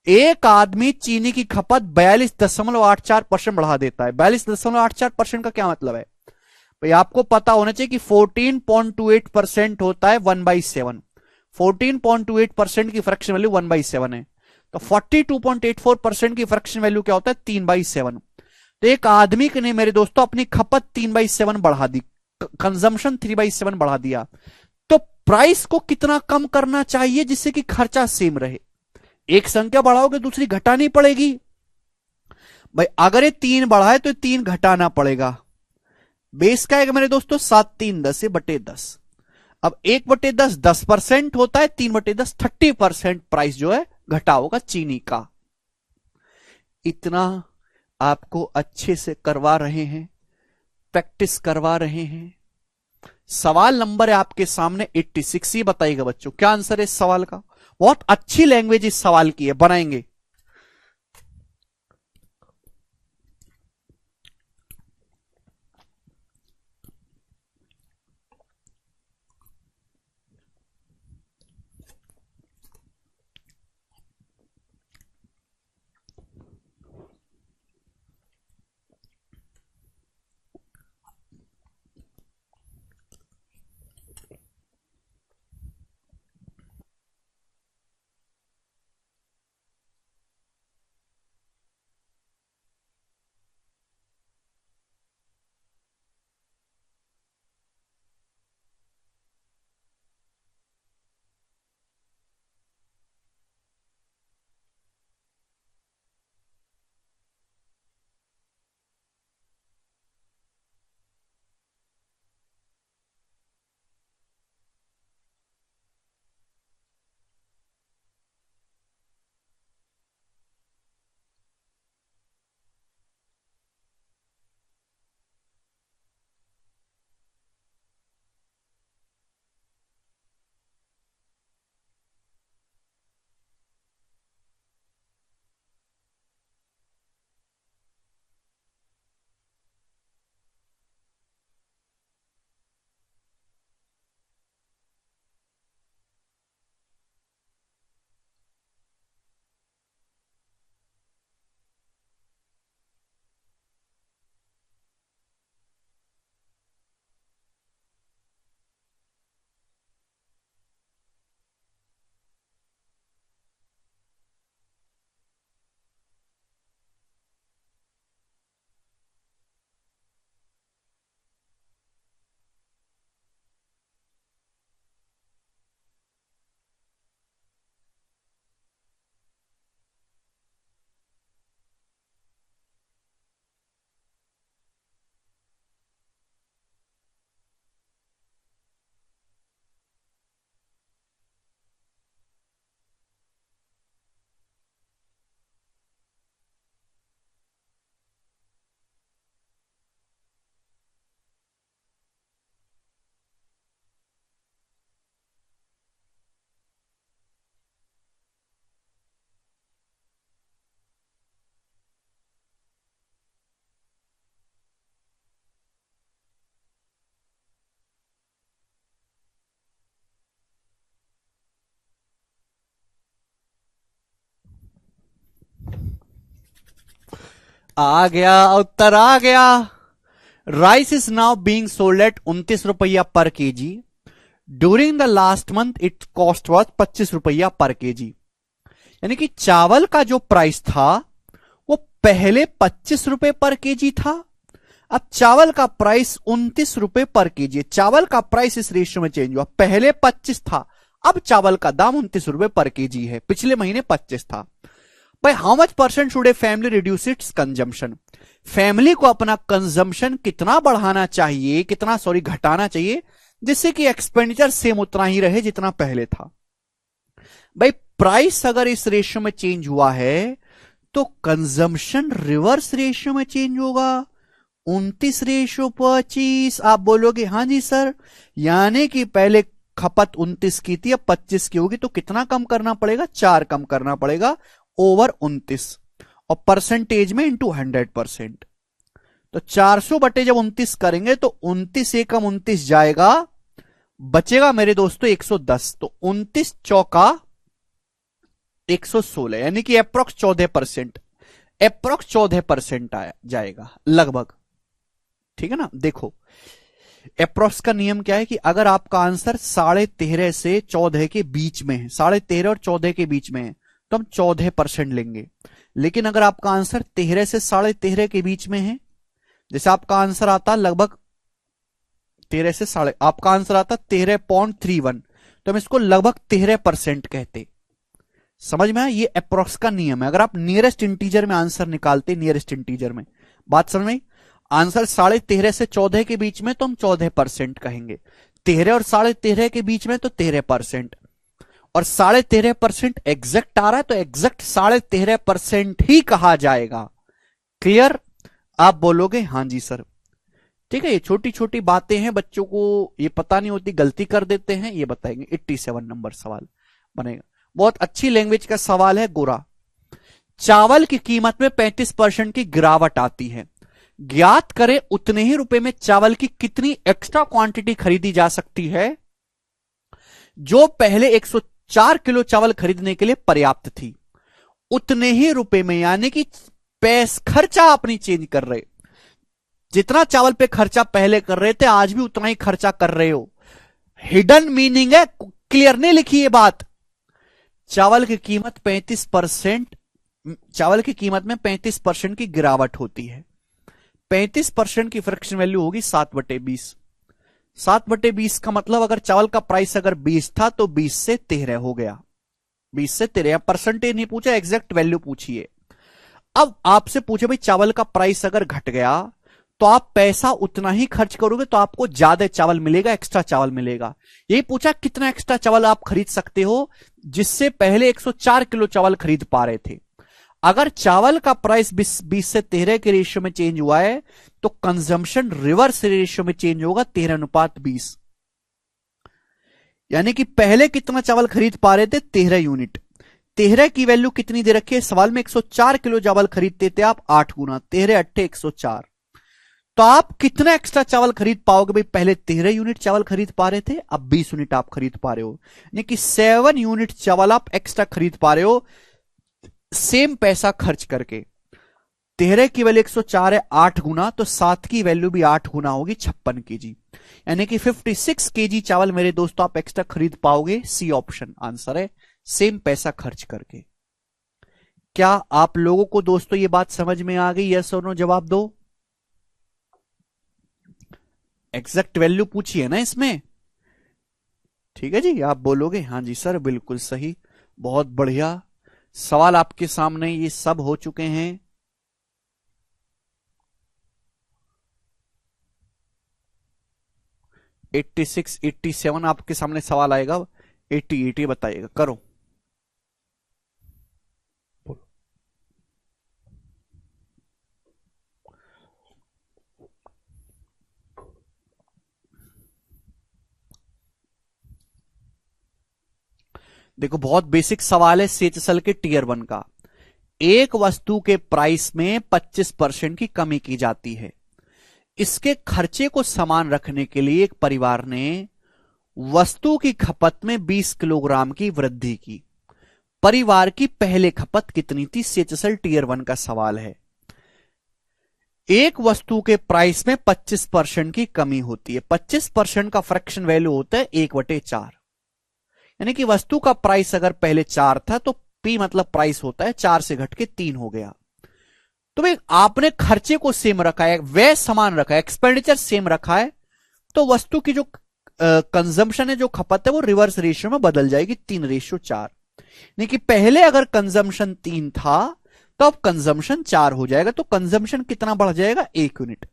एक आदमी चीनी की खपत 42.84% बढ़ा देता है। 42.84% का क्या मतलब है भाई, आपको पता होना चाहिए कि 14.28% होता है 1/7, 14.28% की फ्रैक्शन वैल्यू 1/7 है, तो 42.84% की फ्रैक्शन वैल्यू क्या होता है 3/7। तो एक आदमी ने मेरे दोस्तों अपनी खपत 3/7 बढ़ा दी, कंजम्पशन 3/7 बढ़ा दिया, तो प्राइस को कितना कम करना चाहिए जिससे कि खर्चा सेम रहे? एक संख्या बढ़ाओगे दूसरी घटानी पड़ेगी भाई। अगर ये 3 बढ़ा है तो 3 घटाना पड़ेगा। बेस क्या है मेरे दोस्तों? 7 3 10 बटे 10। अब 1/10 10% होता है, 3/10 30% प्राइस जो है घटा होगा चीनी का। इतना आपको अच्छे से करवा रहे हैं, प्रैक्टिस करवा रहे हैं। सवाल नंबर है आपके सामने 86। ये बताइएगा बच्चों क्या आंसर है इस सवाल का? बहुत अच्छी लैंग्वेज इस सवाल की है, बनाएंगे। आ गया उत्तर, आ गया। Rice is now being sold at 29 रुपया पर KG. During the last month it cost was 25 रुपया पर केजी। यानी कि चावल का जो प्राइस था वो पहले 25 रुपए पर केजी था, अब चावल का प्राइस 29 रुपए पर केजी। चावल का प्राइस इस रेशियो में चेंज हुआ, पहले 25 था, अब चावल का दाम 29 रुपए पर केजी है, पिछले महीने 25 था। भाई how much percent should a family reduce it's consumption? Family को अपना कंजम्पशन कितना बढ़ाना चाहिए, कितना सॉरी घटाना चाहिए, जिससे कि एक्सपेंडिचर सेम उतना ही रहे जितना पहले था। भाई प्राइस अगर इस रेशियो में चेंज हुआ है तो कंजम्पशन रिवर्स रेशियो में चेंज होगा, 29:25। आप बोलोगे हाँ जी सर, यानी कि पहले खपत 29 की थी, अब 25 की होगी, तो कितना कम करना पड़ेगा? 4 कम करना पड़ेगा ओवर 29, और परसेंटेज में इंटू 100%। तो 400 बटे जब 29 करेंगे तो 29 एकम 29 जाएगा, बचेगा मेरे दोस्तों 110। तो 29 चौका 116, यानी कि अप्रोक्स 14%, अप्रोक्स 14% आया जाएगा लगभग। ठीक है ना? देखो अप्रोक्स का नियम क्या है कि अगर आपका आंसर 13.5 से 14 के बीच में है, 13.5 और 14 के बीच में है, तो हम 14% लेंगे। लेकिन अगर आपका आंसर 13 से 13.5 के बीच में है, जैसे आपका आंसर आता लगभग 13 से साढ़े, आपका आंसर आता 13.31, तो हम इसको लगभग 13% कहते। समझ में आया? ये अप्रोक्स का नियम है। अगर आप नियरेस्ट इंटीजर में आंसर निकालते, नियरेस्ट इंटीजर में, बात समझ में, आंसर 13.5 से 14 के बीच में तो हम 14% कहेंगे, 13 और 13.5 के बीच में तो 13%, और 13.5% एग्जैक्ट आ रहा है तो एग्जैक्ट 13.5% ही कहा जाएगा। क्लियर? आप बोलोगे हाँ जी सर। ठीक है, ये छोटी छोटी बातें हैं, बच्चों को ये पता नहीं होती, गलती कर देते हैं, ये बताएंगे। 87 नंबर सवाल बनेगा, बहुत अच्छी लैंग्वेज का सवाल है। गोरा, चावल की कीमत में 35% की गिरावट आती है, ज्ञात करें उतने ही रुपए में चावल की कितनी एक्स्ट्रा क्वांटिटी खरीदी जा सकती है जो पहले 104 किलो चावल खरीदने के लिए पर्याप्त थी। उतने ही रुपए में, यानी कि खर्चा आप नहीं चेंज कर रहे, जितना चावल पे खर्चा पहले कर रहे थे आज भी उतना ही खर्चा कर रहे हो। हिडन मीनिंग है, क्लियर नहीं लिखी ये बात। चावल की कीमत 35%, चावल की कीमत में 35% की गिरावट होती है। 35% की फ्रैक्शन वैल्यू होगी 7/20। 7/20 का मतलब अगर चावल का प्राइस अगर 20 था तो 20 से 13 हो गया। 20 से 13, परसेंटेज नहीं पूछा, एग्जैक्ट वैल्यू पूछिए। अब आपसे पूछे भाई चावल का प्राइस अगर घट गया तो आप पैसा उतना ही खर्च करोगे तो आपको ज्यादा चावल मिलेगा, एक्स्ट्रा चावल मिलेगा। यही पूछा कितना एक्स्ट्रा चावल आप खरीद सकते हो जिससे पहले 104 किलो चावल खरीद पा रहे थे। अगर चावल का प्राइस 20 से 13 के रेशियो में चेंज हुआ है तो कंजम्पशन रिवर्स रेशियो में चेंज होगा, 13:20। यानी कि पहले कितना चावल खरीद पा रहे थे, 13 यूनिट। 13 की वैल्यू कितनी दे रखी है सवाल में, 104 किलो चावल खरीदते थे आप, 8 गुना 13 8 104। तो आप कितना एक्स्ट्रा चावल खरीद पाओगे भाई, पहले 13 यूनिट चावल खरीद पा रहे थे, अब 20 यूनिट आप खरीद पा रहे हो, यानी कि 7 यूनिट चावल आप एक्स्ट्रा खरीद पा रहे हो सेम पैसा खर्च करके। 13 की वैल्यू 104 है, 8 गुना, तो 7 की वैल्यू भी 8 गुना होगी, 56 केजी, यानी कि 56 केजी चावल मेरे दोस्तों आप एक्स्ट्रा खरीद पाओगे। सी ऑप्शन आंसर है, सेम पैसा खर्च करके। क्या आप लोगों को दोस्तों ये बात समझ में आ गई? यस और नो जवाब दो। एग्जैक्ट वैल्यू पूछी है ना इसमें, ठीक है जी, आप बोलोगे हाँ जी सर बिल्कुल सही, बहुत बढ़िया। सवाल आपके सामने ये सब हो चुके हैं। एट्टी 87 आपके सामने सवाल आएगा, 80 बताइएगा, करो। देखो बहुत बेसिक सवाल है सीएचएसएल के टीयर 1 का। एक वस्तु के प्राइस में 25% की कमी की जाती है, इसके खर्चे को समान रखने के लिए एक परिवार ने वस्तु की खपत में 20 किलोग्राम की वृद्धि की। परिवार की पहले खपत कितनी थी? सीएचएसएल टीयर 1 का सवाल है। एक वस्तु के प्राइस में 25% की कमी होती है, 25% का फ्रैक्शन वैल्यू होता है 1/4, यानी कि वस्तु का प्राइस अगर पहले 4 था तो पी मतलब प्राइस होता है 4 से घट के 3 हो गया। तो भाई आपने खर्चे को सेम रखा है, व्यय समान रखा है, एक्सपेंडिचर सेम रखा है, तो वस्तु की जो कंजम्पशन है, जो खपत है, वो रिवर्स रेशियो में बदल जाएगी, 3:4। यानी कि पहले अगर कंजम्पशन 3 था तो अब कंजम्पशन 4 हो जाएगा, तो कंजम्पशन कितना बढ़ जाएगा? 1 यूनिट।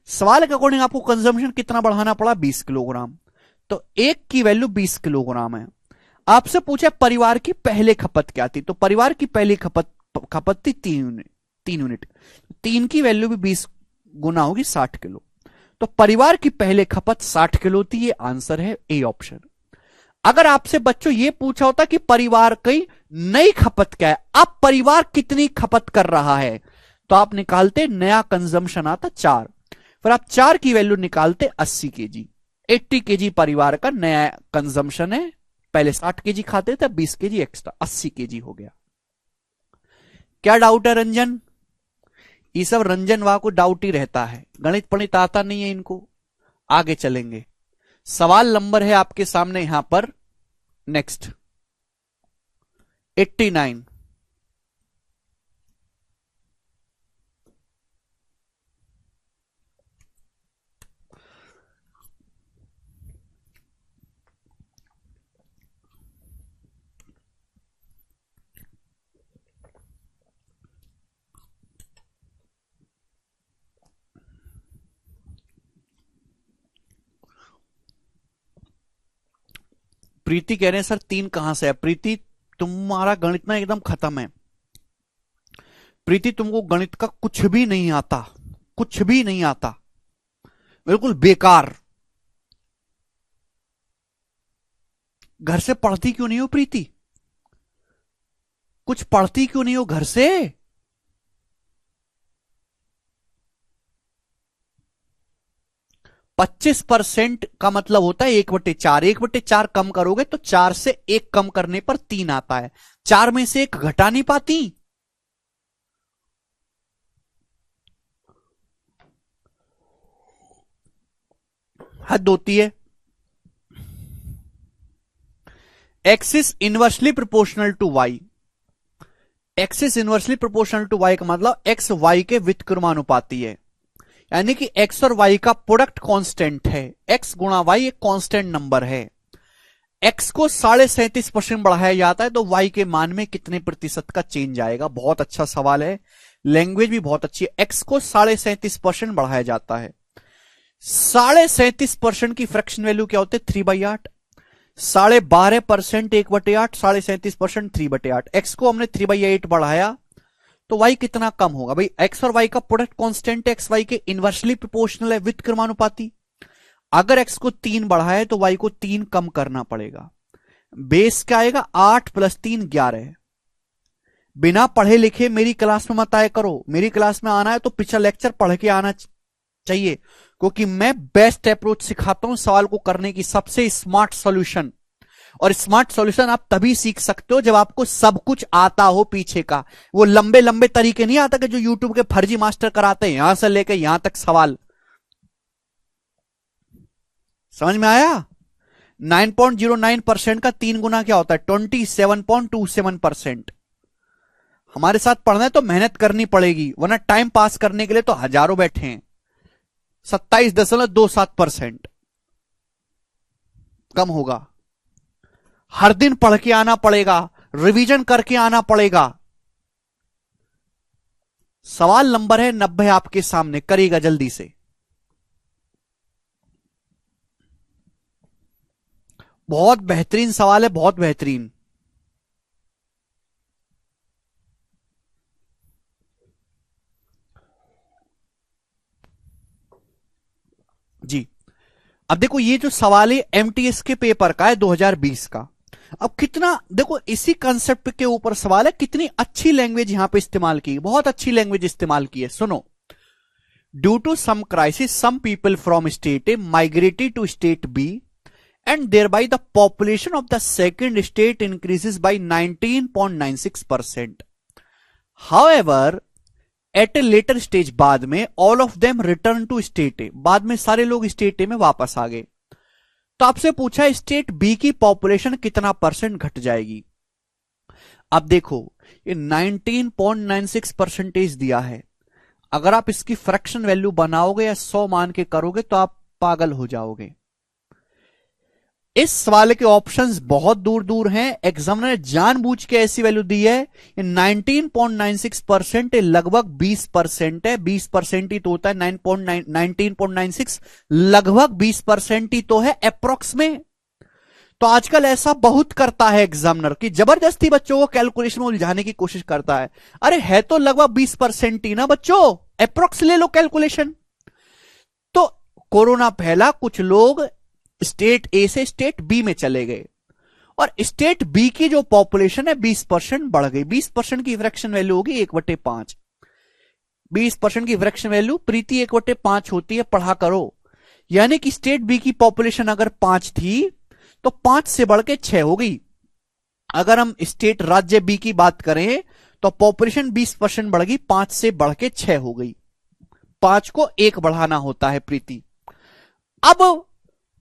सवाल के अकॉर्डिंग आपको कंजम्पशन कितना बढ़ाना पड़ा? 20 किलोग्राम, तो 1 की वैल्यू 20 किलोग्राम है। आपसे पूछा परिवार की पहले खपत क्या थी, तो परिवार की पहली खपत थी 3 यूनिट, 3 की वैल्यू भी 20 गुना होगी 60 किलो, तो परिवार की पहले खपत 60 किलो थी। ये आंसर है ए ऑप्शन। अगर आपसे बच्चों ये पूछा होता कि परिवार की नई खपत क्या है, अब परिवार कितनी खपत कर रहा है, तो आप निकालते नया कंजम्पशन आता 4, फिर आप 4 की वैल्यू निकालते 80 केजी। 80 केजी परिवार का नया कंजम्पशन है, पहले 60 केजी खाते थे, 20 केजी एक्स्ट्रा, 80 केजी हो गया। क्या डाउट है रंजन? ये सब रंजन वाह को डाउट ही रहता है, गणित पणित आता नहीं है इनको। आगे चलेंगे, सवाल नंबर है आपके सामने यहां पर नेक्स्ट 89। प्रीति कह रहे हैं सर 3 कहां से है। प्रीति तुम्हारा गणित ना एकदम खत्म है। प्रीति तुमको गणित का कुछ भी नहीं आता, कुछ भी नहीं आता, बिल्कुल बेकार। घर से पढ़ती क्यों नहीं हो प्रीति? कुछ पढ़ती क्यों नहीं हो घर से? पच्चीस % का मतलब होता है 1/4। 1/4 कम करोगे तो 4 से 1 कम करने पर 3 आता है। 4 में से 1 घटा नहीं पाती। हद होती है। X is inversely proportional to y. X is inversely proportional to y का मतलब एक्स वाई के व्युत्क्रमानुपाती है, यानी कि एक्स और वाई का प्रोडक्ट कांस्टेंट है। एक्स गुणा वाई एक कांस्टेंट नंबर है। एक्स को 37.5% बढ़ाया जाता है तो वाई के मान में कितने प्रतिशत का चेंज आएगा? बहुत अच्छा सवाल है, लैंग्वेज भी बहुत अच्छी है। एक्स को 37.5% बढ़ाया जाता है। 37.5% की फ्रैक्शन वैल्यू क्या होती है? 3/8। 12.5% 1/8, 37.5% 3/8। एक्स को हमने 3/8 बढ़ाया तो y कितना कम होगा? भाई x और y का प्रोडक्ट कांस्टेंट है, x y के इनवर्सली प्रोपोर्शनल है, व्युत्क्रमानुपाती। अगर x को 3 बढ़ाए तो y को 3 कम करना पड़ेगा। बेस क्या आएगा? 8 + 3 11। बिना पढ़े लिखे मेरी क्लास में मत आया करो। मेरी क्लास में आना है तो पिछला लेक्चर पढ़ के आना चाहिए, क्योंकि मैं बेस्ट अप्रोच सिखाता हूं सवाल को करने की, सबसे स्मार्ट सॉल्यूशन। और स्मार्ट सॉल्यूशन आप तभी सीख सकते हो जब आपको सब कुछ आता हो पीछे का। वो लंबे लंबे तरीके नहीं आता कि जो यूट्यूब के फर्जी मास्टर कराते हैं, यहां से लेकर यहां तक सवाल। समझ में आया? 9.09% का 3 गुना क्या होता है? 27.27%। हमारे साथ पढ़ना है तो मेहनत करनी पड़ेगी, वरना टाइम पास करने के लिए तो हजारों बैठे हैं। 27.27% कम होगा। हर दिन पढ़ के आना पड़ेगा, रिवीजन करके आना पड़ेगा। सवाल नंबर है 90 आपके सामने, करिएगा जल्दी से। बहुत बेहतरीन सवाल है, बहुत बेहतरीन। जी अब देखो, ये जो सवाल है एमटीएस के पेपर का है 2020 का। अब कितना देखो, इसी कंसेप्ट के ऊपर सवाल है, कितनी अच्छी लैंग्वेज यहां पे इस्तेमाल की, बहुत अच्छी लैंग्वेज इस्तेमाल की है। सुनो, due to some crisis some people from state A migrated to state B and thereby the population of the second state increases by 19.96%। However at a later stage, बाद में all of them return to state A, बाद में सारे लोग state A में वापस आ गए। तो आपसे पूछा स्टेट बी की पॉपुलेशन कितना % घट जाएगी। अब देखो, ये 19.96% दिया है। अगर आप इसकी फ्रैक्शन वैल्यू बनाओगे या 100 मान के करोगे तो आप पागल हो जाओगे। इस सवाल के ऑप्शंस बहुत दूर दूर हैं। एग्जामिनर ने जानबूझ के ऐसी वैल्यू दी है। 19.96% लगभग 20% है। 20% ही तो होता है 19.96, लगभग 20% ही तो है अप्रोक्स में। तो आजकल ऐसा बहुत करता है एग्जामिनर कि जबरदस्ती बच्चों को कैलकुलेशन में उलझाने की कोशिश करता है। अरे है तो लगभग 20% ही ना बच्चों, अप्रोक्स ले लो कैलकुलेशन। तो कोरोना फैला, कुछ लोग स्टेट ए से स्टेट बी में चले गए और स्टेट बी की जो पॉपुलेशन है 20% बढ़ गई। 20% की फ्रैक्शन वैल्यू होगी 1/5। 20% की फ्रैक्शन वैल्यू प्रीति 1/5 होती है, पढ़ा करो। यानी कि स्टेट बी की पॉपुलेशन अगर 5 थी तो 5 से बढ़ के 6 हो गई। अगर हम स्टेट राज्य बी की बात करें तो पॉपुलेशन 20% बढ़ गई, 5 से बढ़ के 6 हो गई। 5 को 1 बढ़ाना होता है प्रीति। अब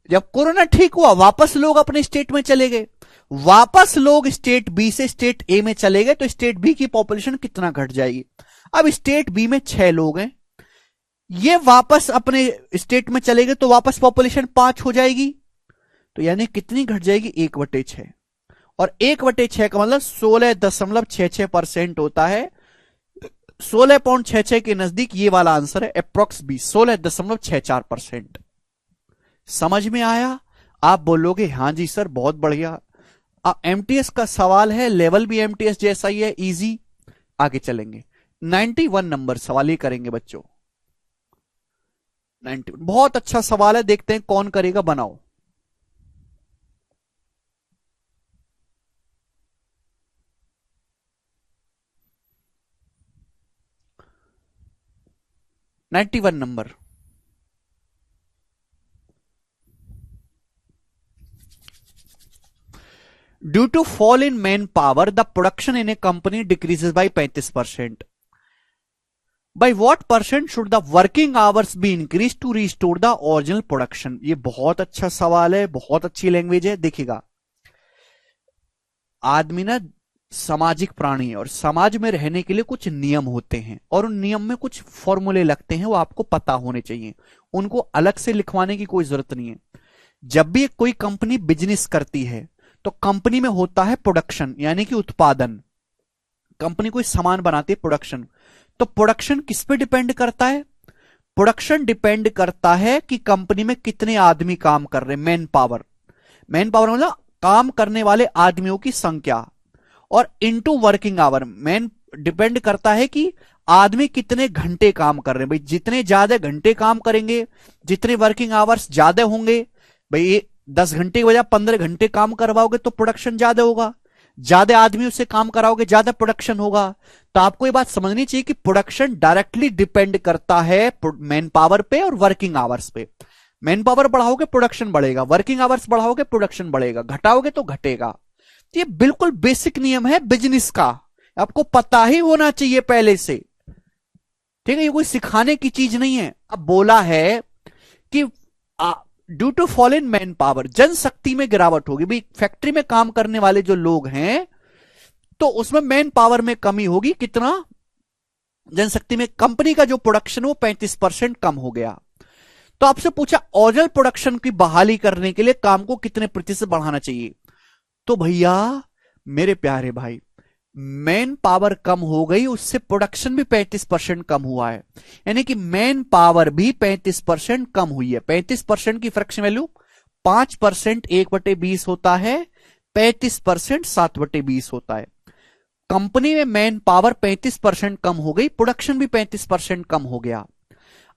जब कोरोना ठीक हुआ, वापस लोग अपने स्टेट में चले गए। वापस लोग स्टेट बी से स्टेट ए में चले गए तो स्टेट बी की पॉपुलेशन कितना घट जाएगी। अब स्टेट बी में 6 लोग हैं, ये वापस अपने स्टेट में चले गए तो वापस पॉपुलेशन 5 हो जाएगी। तो यानी कितनी घट जाएगी? 1/6। और 1/6 का मतलब 16.66% होता है। 16.66 के नजदीक ये वाला आंसर है, अप्रोक्स 20, 16.64%। समझ में आया? आप बोलोगे हाँ जी सर बहुत बढ़िया। एमटीएस का सवाल है, लेवल भी एमटीएस जैसा ही है, इजी। आगे चलेंगे, 91 नंबर सवाल ही करेंगे बच्चों। 90 बहुत अच्छा सवाल है, देखते हैं कौन करेगा, बनाओ। Ninety one number. Due to fall in man power the production in a company decreases by 35%। By what percent should the working hours be increase to restore the original production. ये बहुत अच्छा सवाल है, बहुत अच्छी लैंग्वेज है। देखिएगा, आदमी ना सामाजिक प्राणी है और समाज में रहने के लिए कुछ नियम होते हैं और उन नियम में कुछ फॉर्मूले लगते हैं, वो आपको पता होने चाहिए, उनको अलग से लिखवाने की कोई जरूरत नहीं है। जब भी कोई कंपनी बिजनेस करती है तो कंपनी में होता है प्रोडक्शन यानी कि उत्पादन। कंपनी कोई सामान बनाती है, प्रोडक्शन। तो प्रोडक्शन किस पे डिपेंड करता है? प्रोडक्शन डिपेंड करता है कि कंपनी में कितने आदमी काम कर रहे हैं, मैन पावर। मैन पावर मतलब काम करने वाले आदमियों की संख्या, और into working hour. Man depend करता है कि आदमी कितने घंटे काम कर रहे हैं। भाई जितने ज्यादा घंटे काम करेंगे, जितने वर्किंग आवर्स ज्यादा होंगे, भाई 10 घंटे की बजाय 15 घंटे काम करवाओगे तो प्रोडक्शन ज्यादा होगा, ज्यादा आदमी उससे काम कराओगे ज्यादा प्रोडक्शन होगा। तो आपको ये बात समझनी चाहिए कि प्रोडक्शन डायरेक्टली डिपेंड करता है मैन पावर पे और वर्किंग आवर्स पे। मैन पावर बढ़ाओगे प्रोडक्शन बढ़ेगा, वर्किंग आवर्स बढ़ाओगे प्रोडक्शन बढ़ेगा, घटाओगे तो घटेगा। ये बिल्कुल बेसिक नियम है बिजनेस का, आपको पता ही होना चाहिए पहले से, ठीक है? ये कोई सिखाने की चीज नहीं है। अब बोला है कि due to fall in man power, जनशक्ति में गिरावट होगी। भाई फैक्ट्री में काम करने वाले जो लोग हैं तो उसमें मैन पावर में कमी होगी। कितना? जनशक्ति में। कंपनी का जो प्रोडक्शन वो 35% कम हो गया। तो आपसे पूछा ओरिजिनल प्रोडक्शन की बहाली करने के लिए काम को कितने प्रतिशत बढ़ाना चाहिए? तो भैया मेरे प्यारे भाई, मैन पावर कम हो गई, उससे प्रोडक्शन भी 35% कम हुआ है, यानी कि मैन पावर भी 35% कम हुई है। 35% की फ्रैक्शन वैल्यू 5% 1/20 होता है, 35% 7/20 होता है। कंपनी में मैन पावर 35% कम हो गई, प्रोडक्शन भी 35% कम हो गया।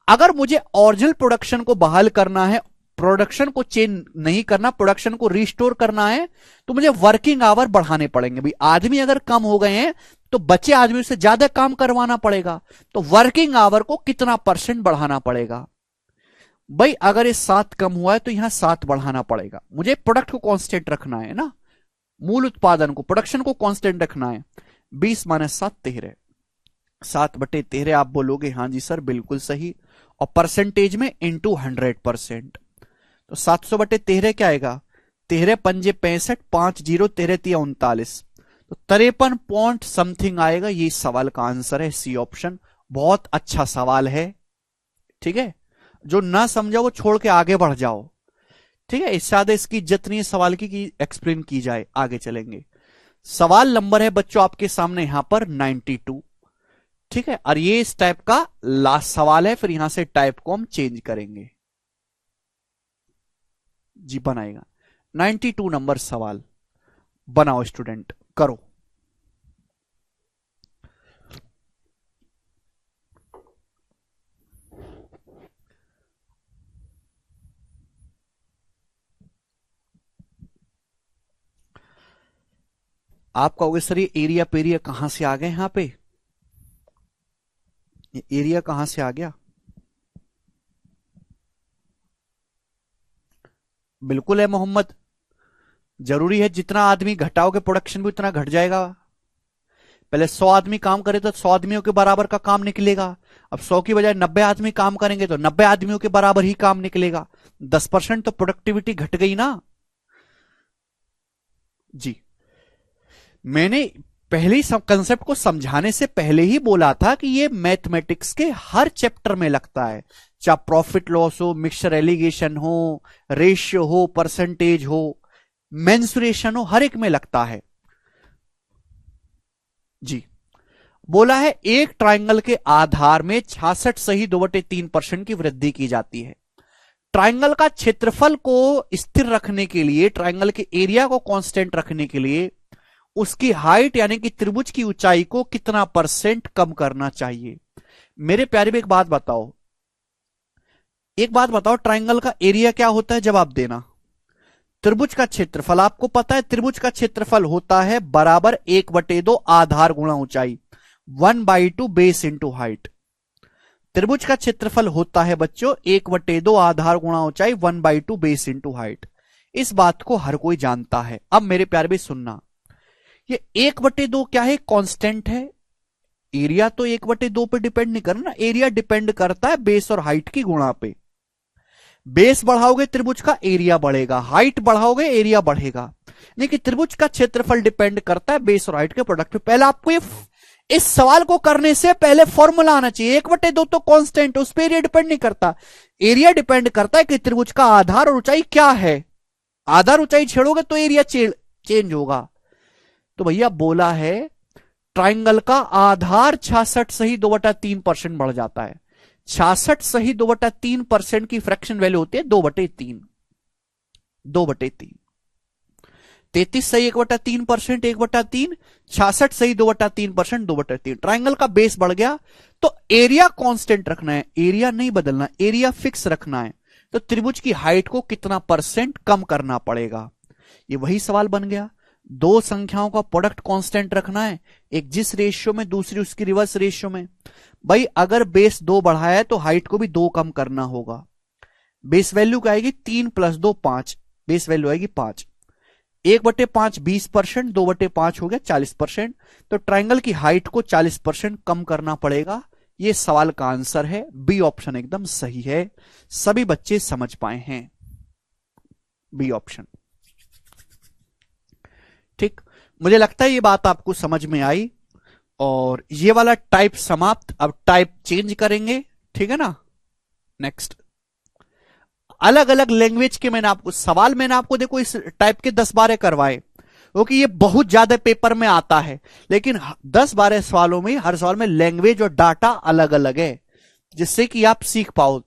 अगर मुझे ओरिजिनल प्रोडक्शन को बहाल करना है, प्रोडक्शन को चेंज नहीं करना, प्रोडक्शन को रिस्टोर करना है, तो मुझे वर्किंग आवर बढ़ाने पड़ेंगे। भाई आदमी अगर कम हो गए हैं तो बचे आदमी से ज्यादा काम करवाना पड़ेगा, तो वर्किंग आवर को कितना परसेंट बढ़ाना पड़ेगा? भाई अगर ये 7 कम हुआ है तो यहां 7 बढ़ाना पड़ेगा। मुझे प्रोडक्ट को कांस्टेंट रखना है ना, मूल उत्पादन को, प्रोडक्शन को कांस्टेंट रखना है। 20 - 7 13, 7/13। आप बोलोगे हाँ जी सर बिल्कुल सही, और परसेंटेज में इंटू 100%। तो 700/13 क्या आएगा? 13 पंजे 65, 5 0 13 3 39, तो 53 पॉइंट समथिंग आएगा। ये सवाल का आंसर है, सी ऑप्शन। बहुत अच्छा सवाल है, ठीक है? जो ना समझा वो छोड़ के आगे बढ़ जाओ, ठीक है? इससे ज्यादा इसकी इज्जत नहीं है सवाल की एक्सप्लेन की जाए। आगे चलेंगे, सवाल नंबर है बच्चों आपके सामने यहां पर 92, ठीक है? और ये इस टाइप का लास्ट सवाल है, फिर यहां से टाइप को हम चेंज करेंगे। जी बनाएगा 92 नंबर सवाल, बनाओ स्टूडेंट, करो। आप कहोगे सर ये एरिया पेरिया कहां से आ गए यहां पे, ये एरिया कहां से आ गया? बिल्कुल है मोहम्मद, जरूरी है। जितना आदमी घटाओगे प्रोडक्शन भी उतना घट जाएगा। पहले 100 आदमी काम करे तो 100 आदमियों के बराबर का काम निकलेगा। अब 100 की बजाय 90 आदमी काम करेंगे तो 90 आदमियों के बराबर ही काम निकलेगा। 10% तो प्रोडक्टिविटी घट गई ना जी। मैंने पहले ही कंसेप्ट को समझाने से पहले ही बोला था कि ये मैथमेटिक्स के हर चैप्टर में लगता है, चाहे प्रॉफिट लॉस हो, मिक्सचर एलिगेशन हो, रेशियो हो, परसेंटेज हो, मेंसुरेशन हो, हर एक में लगता है जी। बोला है एक ट्राइंगल के आधार में 66 सही 2/3% की वृद्धि की जाती है। ट्राइंगल का क्षेत्रफल को स्थिर रखने के लिए, ट्राइंगल के एरिया को कांस्टेंट रखने के लिए उसकी हाइट यानी कि त्रिभुज की ऊंचाई को कितना % कम करना चाहिए। मेरे प्यारे में एक बात बताओ, ट्राइंगल का एरिया क्या होता है जवाब देना। त्रिभुज का क्षेत्रफल आपको पता है, त्रिभुज का क्षेत्रफल होता है बराबर 1/2 आधार गुणा ऊंचाई, 1/2 बेस इंटू हाइट। त्रिभुज का क्षेत्रफल होता है बच्चों 1/2 आधार गुणा ऊंचाई, 1/2 बेस इंटू हाइट। इस बात को हर कोई जानता है। अब मेरे प्यारे भी सुनना, ये 1/2 क्या है, कांस्टेंट है। एरिया तो 1/2 पे डिपेंड नहीं करना, एरिया डिपेंड करता है बेस और हाइट की गुणा पे। बेस बढ़ाओगे त्रिभुज का एरिया बढ़ेगा, हाइट बढ़ाओगे एरिया बढ़ेगा। लेकिन त्रिभुज का क्षेत्रफल डिपेंड करता है बेस और हाइट के प्रोडक्ट पे। पहले आपको इस सवाल को करने से पहले फॉर्मूला आना चाहिए। 1/2 तो कांस्टेंट, उस पर एरिया डिपेंड नहीं करता, एरिया डिपेंड करता है कि त्रिभुज का आधार और ऊंचाई क्या है। आधार ऊंचाई छेड़ोगे तो एरिया चेंज होगा। तो भैया बोला है ट्राइंगल का आधार 66 सही 2/3% बढ़ जाता है। 66 सही 2/3% की फ्रैक्शन वैल्यू होती है 2/3। 33 सही 1/3%, 1/3। 66 सही 2/3%, 2/3। ट्राइंगल का बेस बढ़ गया तो एरिया कांस्टेंट रखना है, एरिया नहीं बदलना, एरिया फिक्स रखना है। तो त्रिभुज की हाइट को कितना % कम करना पड़ेगा, ये वही सवाल बन गया। दो संख्याओं का प्रोडक्ट कांस्टेंट रखना है, एक जिस रेशियो में दूसरी उसकी रिवर्स रेशियो में। भाई अगर बेस 2 बढ़ाया है तो हाइट को भी 2 कम करना होगा। बेस वैल्यू क्या आएगी, 3 + 2 5, बेस वैल्यू आएगी 5। 1/5 20%, 2/5 हो गया 40%। तो ट्राइंगल की हाइट को 40% कम करना पड़ेगा। ये सवाल का आंसर है, बी ऑप्शन एकदम सही है। सभी बच्चे समझ पाए हैं, बी ऑप्शन। ठीक, मुझे लगता है ये बात आपको समझ में आई। और ये वाला टाइप समाप्त, अब टाइप चेंज करेंगे, ठीक है ना। नेक्स्ट, अलग अलग लैंग्वेज के मैंने आपको देखो इस टाइप के 10-12 करवाए, क्योंकि ये बहुत ज्यादा पेपर में आता है। लेकिन 10-12 सवालों में हर सवाल में लैंग्वेज और डाटा अलग अलग है, जिससे कि आप सीख पाओ।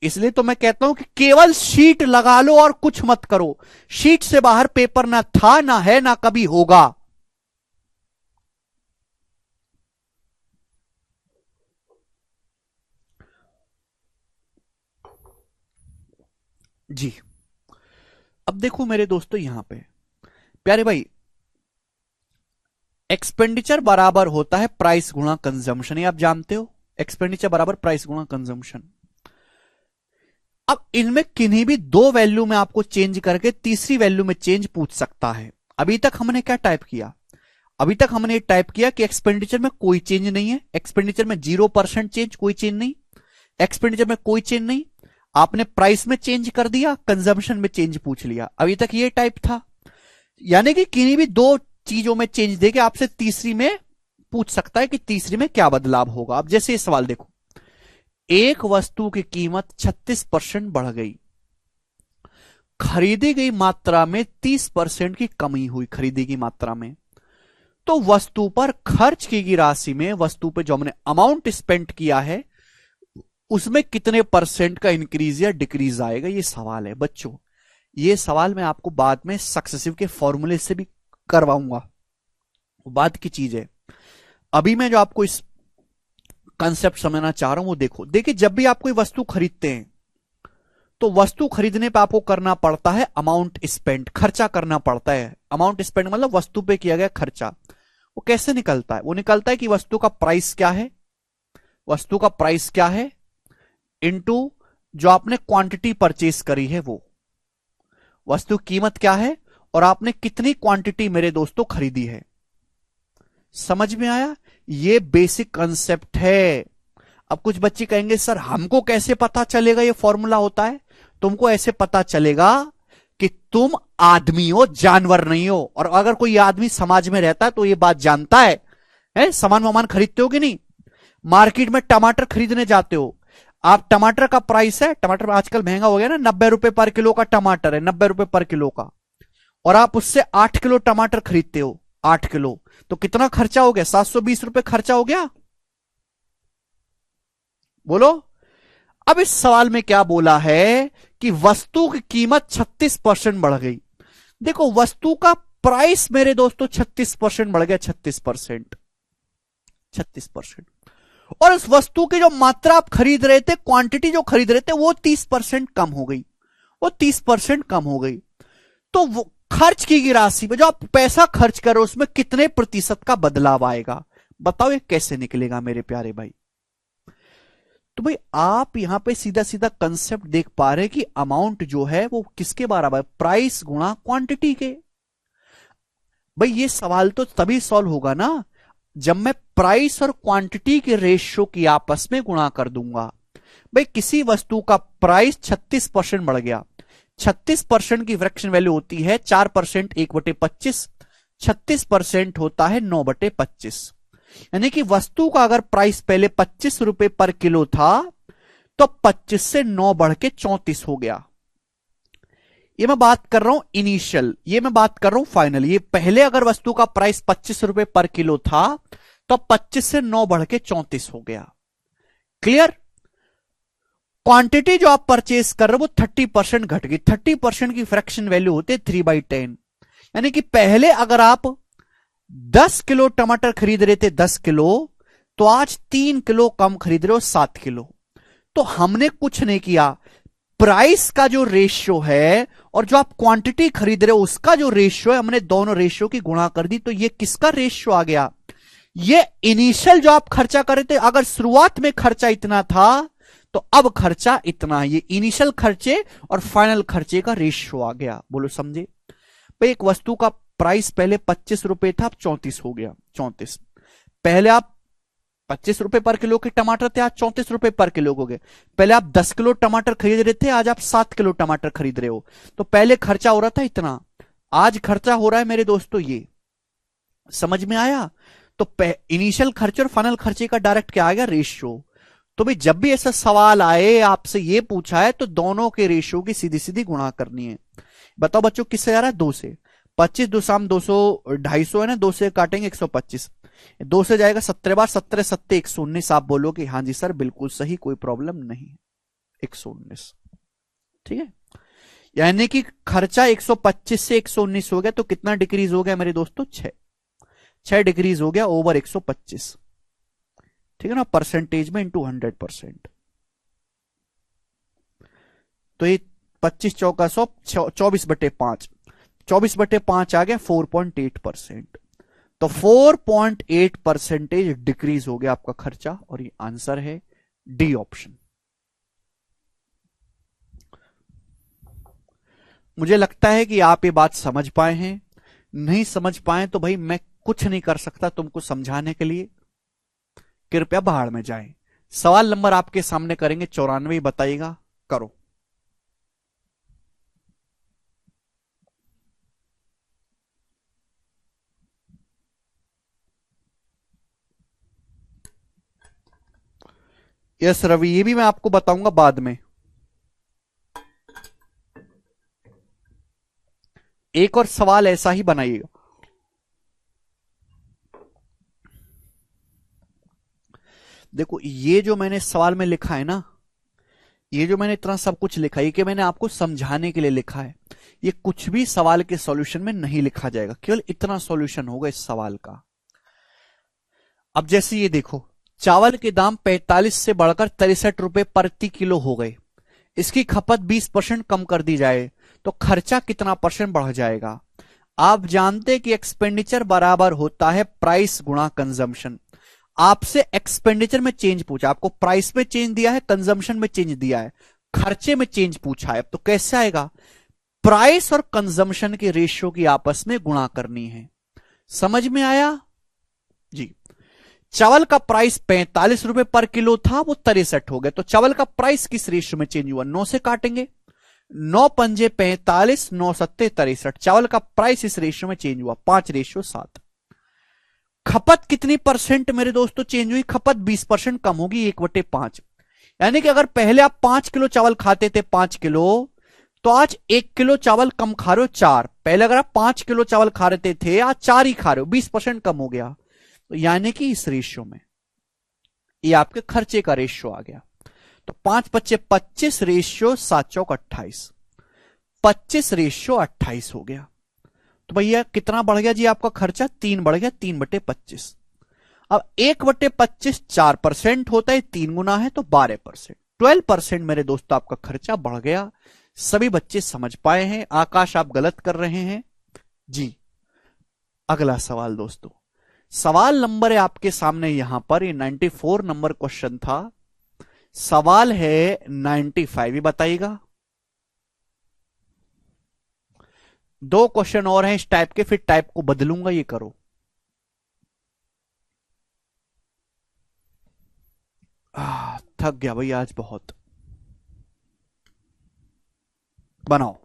इसलिए तो मैं कहता हूं कि केवल शीट लगा लो और कुछ मत करो। शीट से बाहर पेपर ना था, ना है, ना कभी होगा। जी, अब देखो मेरे दोस्तों, यहां पे प्यारे भाई, एक्सपेंडिचर बराबर होता है प्राइस गुणा कंजम्पशन, ये आप जानते हो। एक्सपेंडिचर बराबर प्राइस गुणा कंजम्पशन। अब इनमें किन्हीं भी 2 वैल्यू में आपको चेंज करके तीसरी वैल्यू में चेंज पूछ सकता है। अभी तक हमने क्या टाइप किया, अभी तक हमने टाइप किया कि एक्सपेंडिचर में कोई चेंज नहीं है, एक्सपेंडिचर में 0% चेंज, कोई चेंज नहीं, एक्सपेंडिचर में कोई चेंज नहीं। आपने प्राइस में चेंज कर दिया, कंजम्पशन में चेंज पूछ लिया। अभी तक ये टाइप था। यानी कि किन्हीं भी 2 चीजों में चेंज देके आपसे तीसरी में पूछ सकता है कि तीसरी में क्या बदलाव होगा। अब जैसे ये सवाल देखो, एक वस्तु की कीमत 36% बढ़ गई, खरीदी गई मात्रा में 30% की कमी हुई खरीदी गई मात्रा में, तो वस्तु पर खर्च की गई राशि में, वस्तु पे जो हमने अमाउंट स्पेंड किया है उसमें कितने % का इंक्रीज या डिक्रीज आएगा। ये सवाल है बच्चों। ये सवाल मैं आपको बाद में सक्सेसिव के फॉर्मूले से भी करवाऊंगा, बात की चीज है। अभी मैं जो आपको इस कंसेप्ट समझना चाह रहा हूं वो देखो। देखिए, जब भी आप कोई वस्तु खरीदते हैं तो वस्तु खरीदने पे आपको करना पड़ता है अमाउंट स्पेंड, खर्चा करना पड़ता है। अमाउंट स्पेंड मतलब वस्तु पे किया गया खर्चा। वो कैसे निकलता है, वो निकलता है कि वस्तु का प्राइस क्या है, वस्तु का प्राइस क्या है इनटू जो आपने क्वांटिटी परचेस करी है, वो वस्तु कीमत क्या है और आपने कितनी क्वांटिटी मेरे दोस्तों खरीदी है। समझ में आया, ये बेसिक कंसेप्ट है। अब कुछ बच्चे कहेंगे सर हमको कैसे पता चलेगा ये फॉर्मूला होता है। तुमको ऐसे पता चलेगा कि तुम आदमी हो, जानवर नहीं हो। और अगर कोई आदमी समाज में रहता है तो ये बात जानता है सामान वामान खरीदते हो कि नहीं। मार्केट में टमाटर खरीदने जाते हो आप, टमाटर का प्राइस है, टमाटर आजकल महंगा हो गया ना, 90 रुपए पर किलो का टमाटर है, 90 रुपए पर किलो का। और आप उससे 8 किलो टमाटर खरीदते हो, 8 किलो, तो कितना खर्चा हो गया, 720 रुपए खर्चा हो गया। बोलो, अब इस सवाल में क्या बोला है कि वस्तु की कीमत 36% बढ़ गई। देखो वस्तु का प्राइस मेरे दोस्तों 36% बढ़ गया, 36%, 36%। और इस वस्तु की जो मात्रा आप खरीद रहे थे, क्वांटिटी जो खरीद रहे थे, वो 30% कम हो गई, वो 30% कम हो गई। तो वो खर्च की गई राशि में जो आप पैसा खर्च करो उसमें कितने प्रतिशत का बदलाव आएगा, बताओ ये कैसे निकलेगा मेरे प्यारे भाई। तो भाई आप यहां पे सीधा सीधा कंसेप्ट देख पा रहे हैं कि अमाउंट जो है वो किसके बराबर, प्राइस गुणा क्वांटिटी के। भाई ये सवाल तो तभी सॉल्व होगा ना जब मैं प्राइस और क्वांटिटी के रेशियो की आपस में गुणा कर दूंगा। भाई किसी वस्तु का प्राइस 36% बढ़ गया, 36% की फ्रैक्शन वैल्यू होती है 4%, 1/25, 36% होता है 9/25। यानी कि वस्तु का अगर प्राइस पहले 25 रुपए पर किलो था तो 25 से 9 बढ़ के 34 हो गया। ये मैं बात कर रहा हूं इनिशियल, ये मैं बात कर रहा हूं फाइनल। ये पहले अगर वस्तु का प्राइस 25 रुपए पर किलो था तो 25 से 9 बढ़ के 34 हो गया। क्लियर। क्वांटिटी जो आप परचेस कर रहे हो वो 30% घट गई। 30% की फ्रैक्शन वैल्यू होती है 3/10। यानी कि पहले अगर आप 10 किलो टमाटर खरीद रहे थे 10 किलो, तो आज 3 किलो कम खरीद रहे हो 7 किलो। तो हमने कुछ नहीं किया, प्राइस का जो रेशियो है और जो आप क्वांटिटी खरीद रहे हो उसका जो रेशियो है, हमने दोनों रेशियो की गुणा कर दी। तो ये किसका रेशियो आ गया, ये इनिशियल जो आप खर्चा कर रहे थे, अगर शुरुआत में खर्चा इतना था तो अब खर्चा इतना। ये इनिशियल खर्चे और फाइनल खर्चे का रेशियो आ गया। बोलो समझे। भाई एक वस्तु का प्राइस पहले 25 रुपए था, अब 34 हो गया, 34। पहले आप 25 रुपए पर किलो के टमाटर थे, आज 34 रुपए पर किलो हो गए। पहले आप 10 किलो टमाटर खरीद रहे थे, आज आप 7 किलो टमाटर खरीद रहे हो। तो पहले खर्चा हो रहा था इतना, आज खर्चा हो रहा है मेरे दोस्तों ये। समझ में आया। तो इनिशियल खर्चे और फाइनल खर्चे का डायरेक्ट क्या आ गया, रेशियो। तो भाई जब भी ऐसा सवाल आए आपसे ये पूछा है तो दोनों के रेशियो की सीधी सीधी गुणा करनी है। बताओ बच्चों किससे जा रहा है, 2 से। 25 2 शाम 200, 250 है ना, 2 से काटेंगे 125, 2 से जाएगा 17 बार, 17 7 119। आप बोलोगे हाँ जी सर बिल्कुल सही, कोई प्रॉब्लम नहीं, 119। ठीक है। यानी कि खर्चा 125 से 119 हो गया, तो कितना डिक्रीज हो गया मेरे दोस्तों, 6 डिक्रीज हो गया ओवर 125। ठीक है ना, परसेंटेज में इंटू 100%। तो ये 25 चौका 100, 24/5, 24/5 आ गया 4.8%। तो 4.8% डिक्रीज हो गया आपका खर्चा, और ये आंसर है डी ऑप्शन। मुझे लगता है कि आप ये बात समझ पाए हैं। नहीं समझ पाए तो भाई मैं कुछ नहीं कर सकता तुमको समझाने के लिए, कृपया बाहर में जाएं। सवाल नंबर आपके सामने करेंगे 94, बताइएगा, करो। यस रवि, ये भी मैं आपको बताऊंगा बाद में। एक और सवाल ऐसा ही बनाइएगा। देखो ये जो मैंने सवाल में लिखा है ना, ये जो मैंने इतना सब कुछ लिखा है कि मैंने आपको समझाने के लिए लिखा है। ये कुछ भी सवाल के सॉल्यूशन में नहीं लिखा जाएगा, केवल इतना सॉल्यूशन होगा इस सवाल का। अब जैसे ये देखो, चावल के दाम 45 से बढ़कर 63 रुपए प्रति किलो हो गए, इसकी खपत 20% कम कर दी जाए तो खर्चा कितना परसेंट बढ़ जाएगा। आप जानते हैं कि एक्सपेंडिचर बराबर होता है प्राइस गुणा कंजम्पशन। आपसे एक्सपेंडिचर में चेंज पूछा, आपको प्राइस में चेंज दिया है, कंजम्पशन में चेंज दिया है, खर्चे में चेंज पूछा है, तो कैसे आएगा, प्राइस और कंजम्पशन के रेशियो की आपस में गुणा करनी है। समझ में आया जी। चावल का प्राइस 45 रुपए पर किलो था, वो 63 हो गया, तो चावल का प्राइस किस रेशियो में चेंज हुआ, 9 से काटेंगे, 9 पंजे 45, 9 सत्ते 63। चावल का प्राइस इस रेशियो में चेंज हुआ, 5:7। खपत कितनी परसेंट मेरे दोस्तों चेंज हुई, खपत 20% कम होगी, 1/5। यानी कि अगर पहले आप 5 किलो चावल खाते थे 5 किलो, तो आज 1 किलो चावल कम खा रहे हो 4। पहले अगर आप 5 किलो चावल खा रहे थे, आज 4 ही खा रहे हो, 20% कम हो गया। तो यानी कि इस रेशियो में ये आपके खर्चे का रेशियो आ गया। तो 5 × 5 = 25, रेशियो 7×4 = 28, 25:28 हो गया। तो भैया कितना बढ़ गया जी आपका खर्चा? 3 बढ़ गया, 3/25। अब 1/25 4% होता है, 3 गुना है तो 12%, 12% मेरे दोस्तों आपका खर्चा बढ़ गया। सभी बच्चे समझ पाए हैं? आकाश आप गलत कर रहे हैं जी। अगला सवाल दोस्तों, सवाल नंबर है आपके सामने यहां पर, ये 94 नंबर क्वेश्चन था। सवाल है 95, ये बताइएगा। 2 क्वेश्चन और हैं इस टाइप के, फिर टाइप को बदलूंगा, ये करो। थक गया भाई आज बहुत। बनाओ।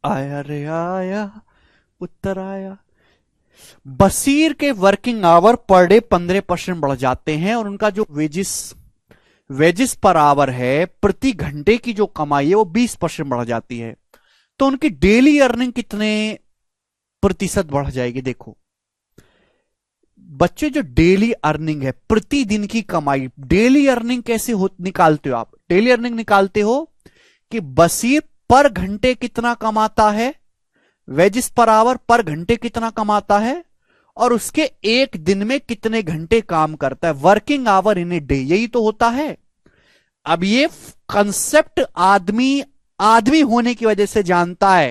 आया रे आया, उत्तर आया। बशीर के वर्किंग आवर पर डे 15% बढ़ जाते हैं, और उनका जो वेजिस वेजिस पर आवर है, प्रति घंटे की जो कमाई है वो 20% बढ़ जाती है। तो उनकी डेली अर्निंग कितने प्रतिशत बढ़ जाएगी? देखो बच्चे, जो डेली अर्निंग है, प्रतिदिन की कमाई, डेली अर्निंग कैसे निकालते हो आप? डेली अर्निंग निकालते हो कि बशीर पर घंटे कितना कमाता है, वेजिस पर आवर पर घंटे कितना कमाता है, और उसके एक दिन में कितने घंटे काम करता है, working hour in a day, यही तो होता है। अब ये कंसेप्ट आदमी आदमी होने की वजह से जानता है,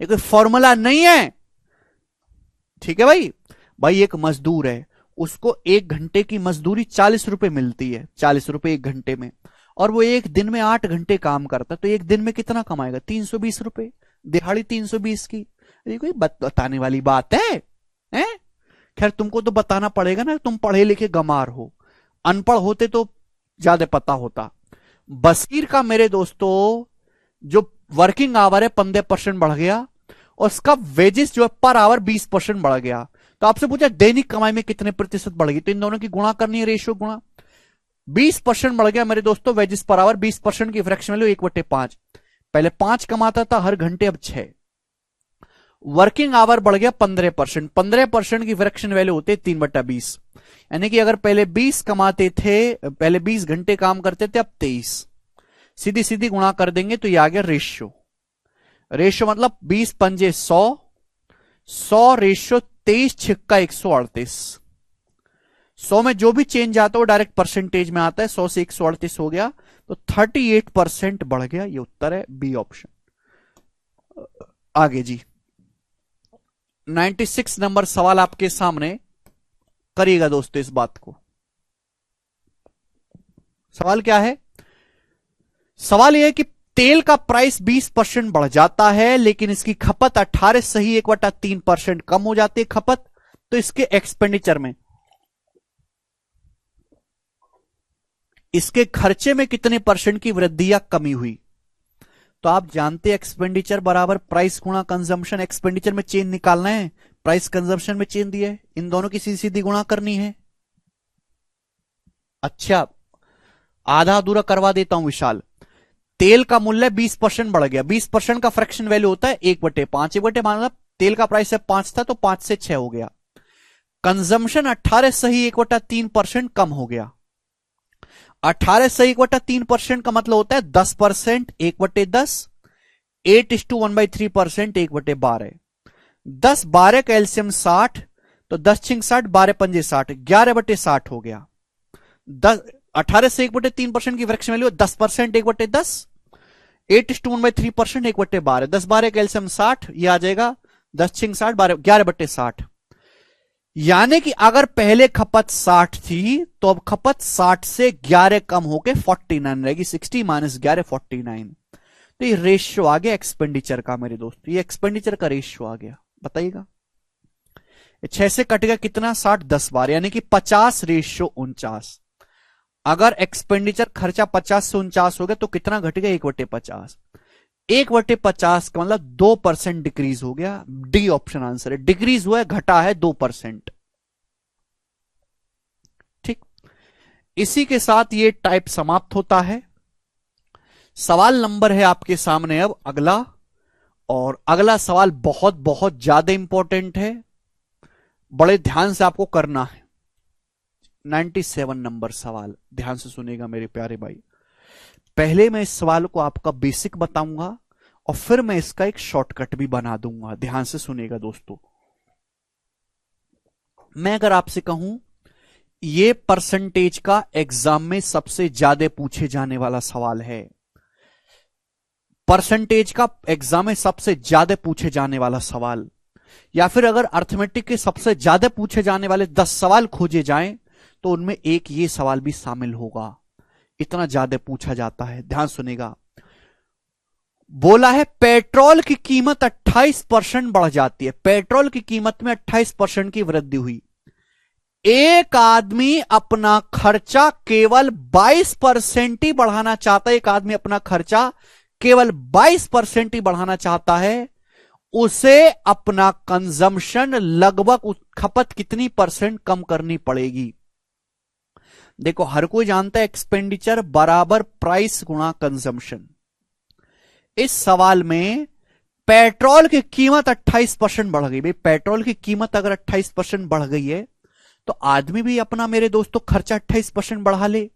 ये कोई फॉर्मूला नहीं है, ठीक है भाई। भाई एक मजदूर है, उसको 1 घंटे की मजदूरी 40 रुपए मिलती है, 40 रुपए 1 घंटे में, और वो एक दिन में 8 घंटे काम करता है, तो एक दिन में कितना कमाएगा? 320 रुपए, दिहाड़ी 320 की। ये कोई बताने वाली बात है? खैर तुमको तो बताना पड़ेगा ना, तुम पढ़े लिखे गमार हो, अनपढ़ होते तो ज्यादा पता होता। बशीर का मेरे दोस्तों जो वर्किंग आवर है 15% बढ़ गया, और उसका वेजेस जो है पर आवर 20% बढ़ गया। तो आपसे पूछा दैनिक कमाई में कितने प्रतिशत बढ़ेगी, तो इन दोनों की गुणा करनी है, रेशियो गुणा। 20% बढ़ गया मेरे दोस्तों वेजेस पर आवर, 20% की फ्रैक्शन वैल्यू 1/5। पहले 5 कमाता था हर घंटे, अब 6। वर्किंग आवर बढ़ गया 15%, 15% की फ्रैक्शन वैल्यू होते 3/20, यानी कि अगर पहले 20 कमाते थे, पहले 20 घंटे काम करते थे, अब 23। सीधी सीधी गुणा कर देंगे तो ये आ गया रेशियो। रेशियो मतलब 20 पंजे 100, 100 रेशियो 23 छिक्का 138। 100 में जो भी चेंज आता है वो डायरेक्ट परसेंटेज में आता है। 100 से 138 हो गया तो 38% बढ़ गया। ये उत्तर है बी ऑप्शन। आगे जी 96 नंबर सवाल आपके सामने, करिएगा दोस्तों इस बात को। सवाल क्या है? सवाल यह है कि तेल का प्राइस 20% बढ़ जाता है लेकिन इसकी खपत 18 सही 1/3% कम हो जाती है खपत, तो इसके एक्सपेंडिचर में, इसके खर्चे में कितने परसेंट की वृद्धि या कमी हुई? तो आप जानते हैं एक्सपेंडिचर बराबर प्राइस गुणा कंजम्पशन। एक्सपेंडिचर में चेंज निकालना है, प्राइस कंजम्पशन में चेंज दिया है, इन दोनों की सीधी सीधी गुणा करनी है। अच्छा आधा अधूरा करवा देता हूं विशाल। तेल का मूल्य 20% बढ़ गया, 20% का फ्रैक्शन वैल्यू होता है 1/5। 1/5 मतलब तेल का प्राइस है 5 था तो 5 से 6 हो गया। कंजम्पशन 18 सही 1/3% कम हो गया। 18 सही 1/3% का मतलब होता है 10%, 1/10, 8:1/3%, 1/12। 10 12 का एलसीएम 60, तो 10 छिंग 60, 12 पंजे 60, 11/60 हो गया। 18 से 1/3% की फ्रैक्शन वैल्यू 10%, 1/10, 8:1/3%, 1/12। 10 12 का एलसीएम 60, ये आ जाएगा 10 छिंग 60, 12 11/60। यानी कि अगर पहले खपत 60 थी तो अब खपत 60 से 11 कम होके 49 रहेगी। 60 माइनस 11 49। तो ये रेशियो आ गया एक्सपेंडिचर का मेरे दोस्त, ये एक्सपेंडिचर का रेशियो आ गया। बताइएगा 6 से कट गया कितना? 60 10 बार, यानी कि 50:49। अगर एक्सपेंडिचर खर्चा 50 से 49 हो गया तो कितना घट गया? 1/50। 1/50 का मतलब 2% डिक्रीज हो गया। डी ऑप्शन आंसर है। डिक्रीज हुआ है, घटा है 2%। ठीक, इसी के साथ ये टाइप समाप्त होता है। सवाल नंबर है आपके सामने अब अगला, और अगला सवाल बहुत बहुत ज्यादा इंपॉर्टेंट है, बड़े ध्यान से आपको करना है। 97 नंबर सवाल, ध्यान से सुनेगा मेरे प्यारे भाई। पहले मैं इस सवाल को आपका बेसिक बताऊंगा और फिर मैं इसका एक शॉर्टकट भी बना दूंगा। ध्यान से सुनेगा दोस्तों। मैं अगर आपसे कहूं ये परसेंटेज का एग्जाम में सबसे ज्यादा पूछे जाने वाला सवाल है, परसेंटेज का एग्जाम में सबसे ज्यादा पूछे जाने वाला सवाल, या फिर अगर अर्थमेटिक के सबसे ज्यादा पूछे जाने वाले 10 सवाल खोजे जाएं तो उनमें एक ये सवाल भी शामिल होगा। इतना ज्यादा पूछा जाता है। ध्यान सुनेगा। बोला है पेट्रोल की कीमत 28% बढ़ जाती है, पेट्रोल की कीमत में 28% की वृद्धि हुई। एक आदमी अपना खर्चा केवल 22% ही बढ़ाना चाहता है, एक आदमी अपना खर्चा केवल 22% ही बढ़ाना चाहता है, उसे अपना कंजम्पशन लगभग खपत कितनी परसेंट कम करनी पड़ेगी? देखो हर कोई जानता है एक्सपेंडिचर बराबर प्राइस गुणा कंजम्पशन। इस सवाल में पेट्रोल की कीमत 28% बढ़ गई। भाई पेट्रोल की कीमत अगर 28% बढ़ गई है तो आदमी भी अपना मेरे दोस्तों खर्चा 28% बढ़ा ले,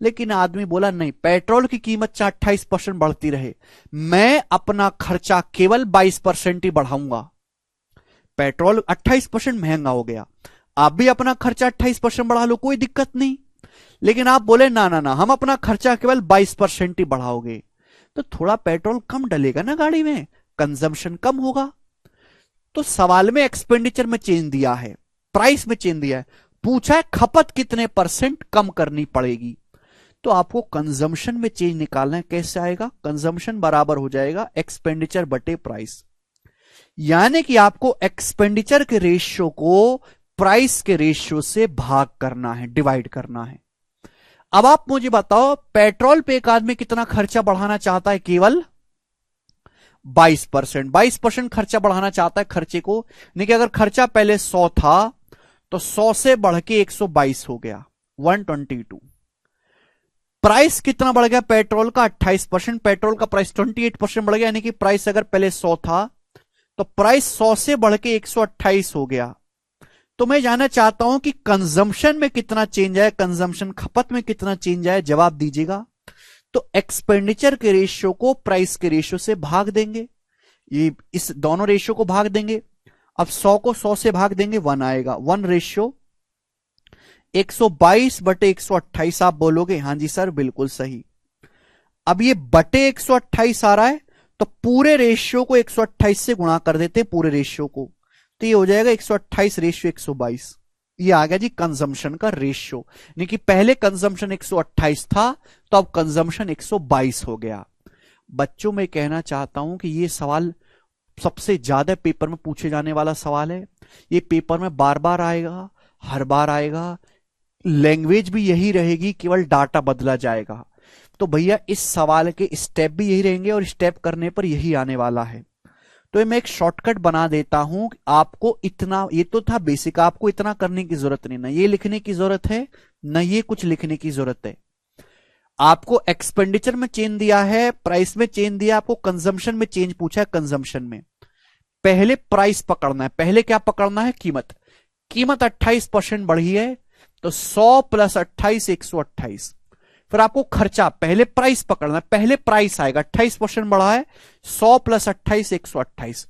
लेकिन आदमी बोला नहीं, पेट्रोल की कीमत चाहे 28% बढ़ती रहे, मैं अपना खर्चा केवल 22% ही बढ़ाऊंगा। पेट्रोल 28% महंगा हो गया, आप भी अपना खर्चा 28% बढ़ा लो, कोई दिक्कत नहीं। लेकिन आप बोले ना ना ना, हम अपना खर्चा केवल 22% ही बढ़ाओगे, तो थोड़ा पेट्रोल कम डलेगा ना गाड़ी में, कंजम्पशन कम होगा। तो सवाल में एक्सपेंडिचर में चेंज दिया है, प्राइस में चेंज दिया है, पूछा है खपत कितने परसेंट कम करनी पड़ेगी। तो आपको कंजम्पशन में चेंज निकालना है। कैसे आएगा? कंजम्पशन बराबर हो जाएगा एक्सपेंडिचर बटे प्राइस, यानी कि आपको एक्सपेंडिचर के रेशियो को प्राइस के रेशियो से भाग करना है, डिवाइड करना है। अब आप मुझे बताओ पेट्रोल पे एक आदमी कितना खर्चा बढ़ाना चाहता है? केवल 22%। 22% खर्चा बढ़ाना चाहता है खर्चे को, यानी कि अगर खर्चा पहले 100 था तो 100 से बढ़ के 122 हो गया, 122। प्राइस कितना बढ़ गया पेट्रोल का? 28%। पेट्रोल का प्राइस 28% बढ़ गया, यानी कि प्राइस अगर पहले 100 था तो प्राइस 100 से बढ़ के 128 हो गया। तो मैं जानना चाहता हूं कि कंजम्पशन में कितना चेंज आया, कंजम्पशन खपत में कितना चेंज आया, जवाब दीजिएगा। तो एक्सपेंडिचर के रेशियो को प्राइस के रेशियो से भाग देंगे, ये इस दोनों रेशियो को भाग देंगे। अब 100 को 100 से भाग देंगे, 1 आएगा, 1 रेशियो 122 बटे 128 आप बोलोगे हाँ जी सर बिल्कुल सही। अब ये बटे 128 आ रहा है तो पूरे रेशियो को 128 से गुणा कर देते हैं, पूरे रेशियो को, तो ये हो जाएगा 128 रेशियो 122। ये आ गया जी कंजम्पशन का रेशियो, यानी कि पहले कंजम्पशन 128 था तो अब कंजम्पशन 122 हो गया। बच्चों में कहना चाहता हूं कि ये सवाल सबसे ज्यादा पेपर में पूछे जाने वाला सवाल है। ये पेपर में बार बार आएगा, हर बार आएगा, लैंग्वेज भी यही रहेगी, केवल डाटा बदला जाएगा। तो भैया इस सवाल के स्टेप भी यही रहेंगे और स्टेप करने पर यही आने वाला है। तो ये मैं एक शॉर्टकट बना देता हूं, आपको इतना, ये तो था बेसिक, आपको इतना करने की जरूरत नहीं, ना ये लिखने की जरूरत है ना ये कुछ लिखने की जरूरत है। आपको एक्सपेंडिचर में चेंज दिया है, प्राइस में चेंज दिया, आपको कंजम्पशन में चेंज पूछा है, कंजम्पशन में पहले प्राइस पकड़ना है, पहले क्या पकड़ना है, कीमत। कीमत 28% बढ़ी है तो 100 प्लस 28 128। फिर आपको खर्चा, पहले प्राइस पकड़ना है, पहले प्राइस आएगा, 28% बढ़ा है, 100 प्लस 28 128।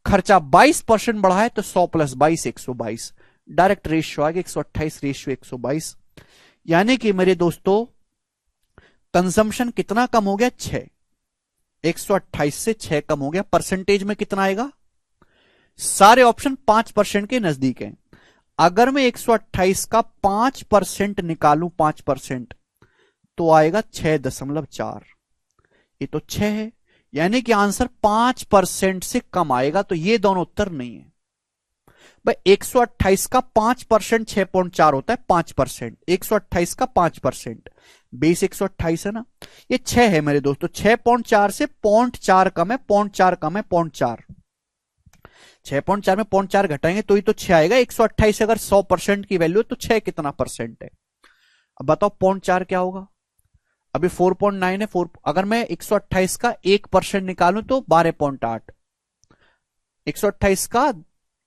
खर्चा 22% बढ़ा है तो 100 प्लस 22 122। डायरेक्ट रेशियो आएगा 128 रेशियो 122। यानी कि मेरे दोस्तों कंजम्पशन कितना कम हो गया, 6। 128 से 6 कम हो गया। परसेंटेज में कितना आएगा, सारे ऑप्शन 5% के नजदीक हैं। अगर मैं 128 का 5% निकालूं, 5%, तो आएगा 6.4। ये तो 6 है, यानी कि आंसर 5% से कम आएगा, तो ये दोनों उत्तर नहीं है भाई। 128 का 5% 6.4 होता है, 5%, 128 का 5%, बेस 128 है ना, ये 6 है मेरे दोस्तों। 6.4 से 0.4 कम है, 0.4 कम है, 0.4, 6.4 में 0.4 घटाएंगे तो ही तो 6 आएगा। 128 अगर 100% की वैल्यू है तो 6 कितना परसेंट है, अब बताओ 0.4 क्या होगा। अभी 4.9 है, 4, अगर मैं 128 का 1% निकालूं तो 12.8। 128 का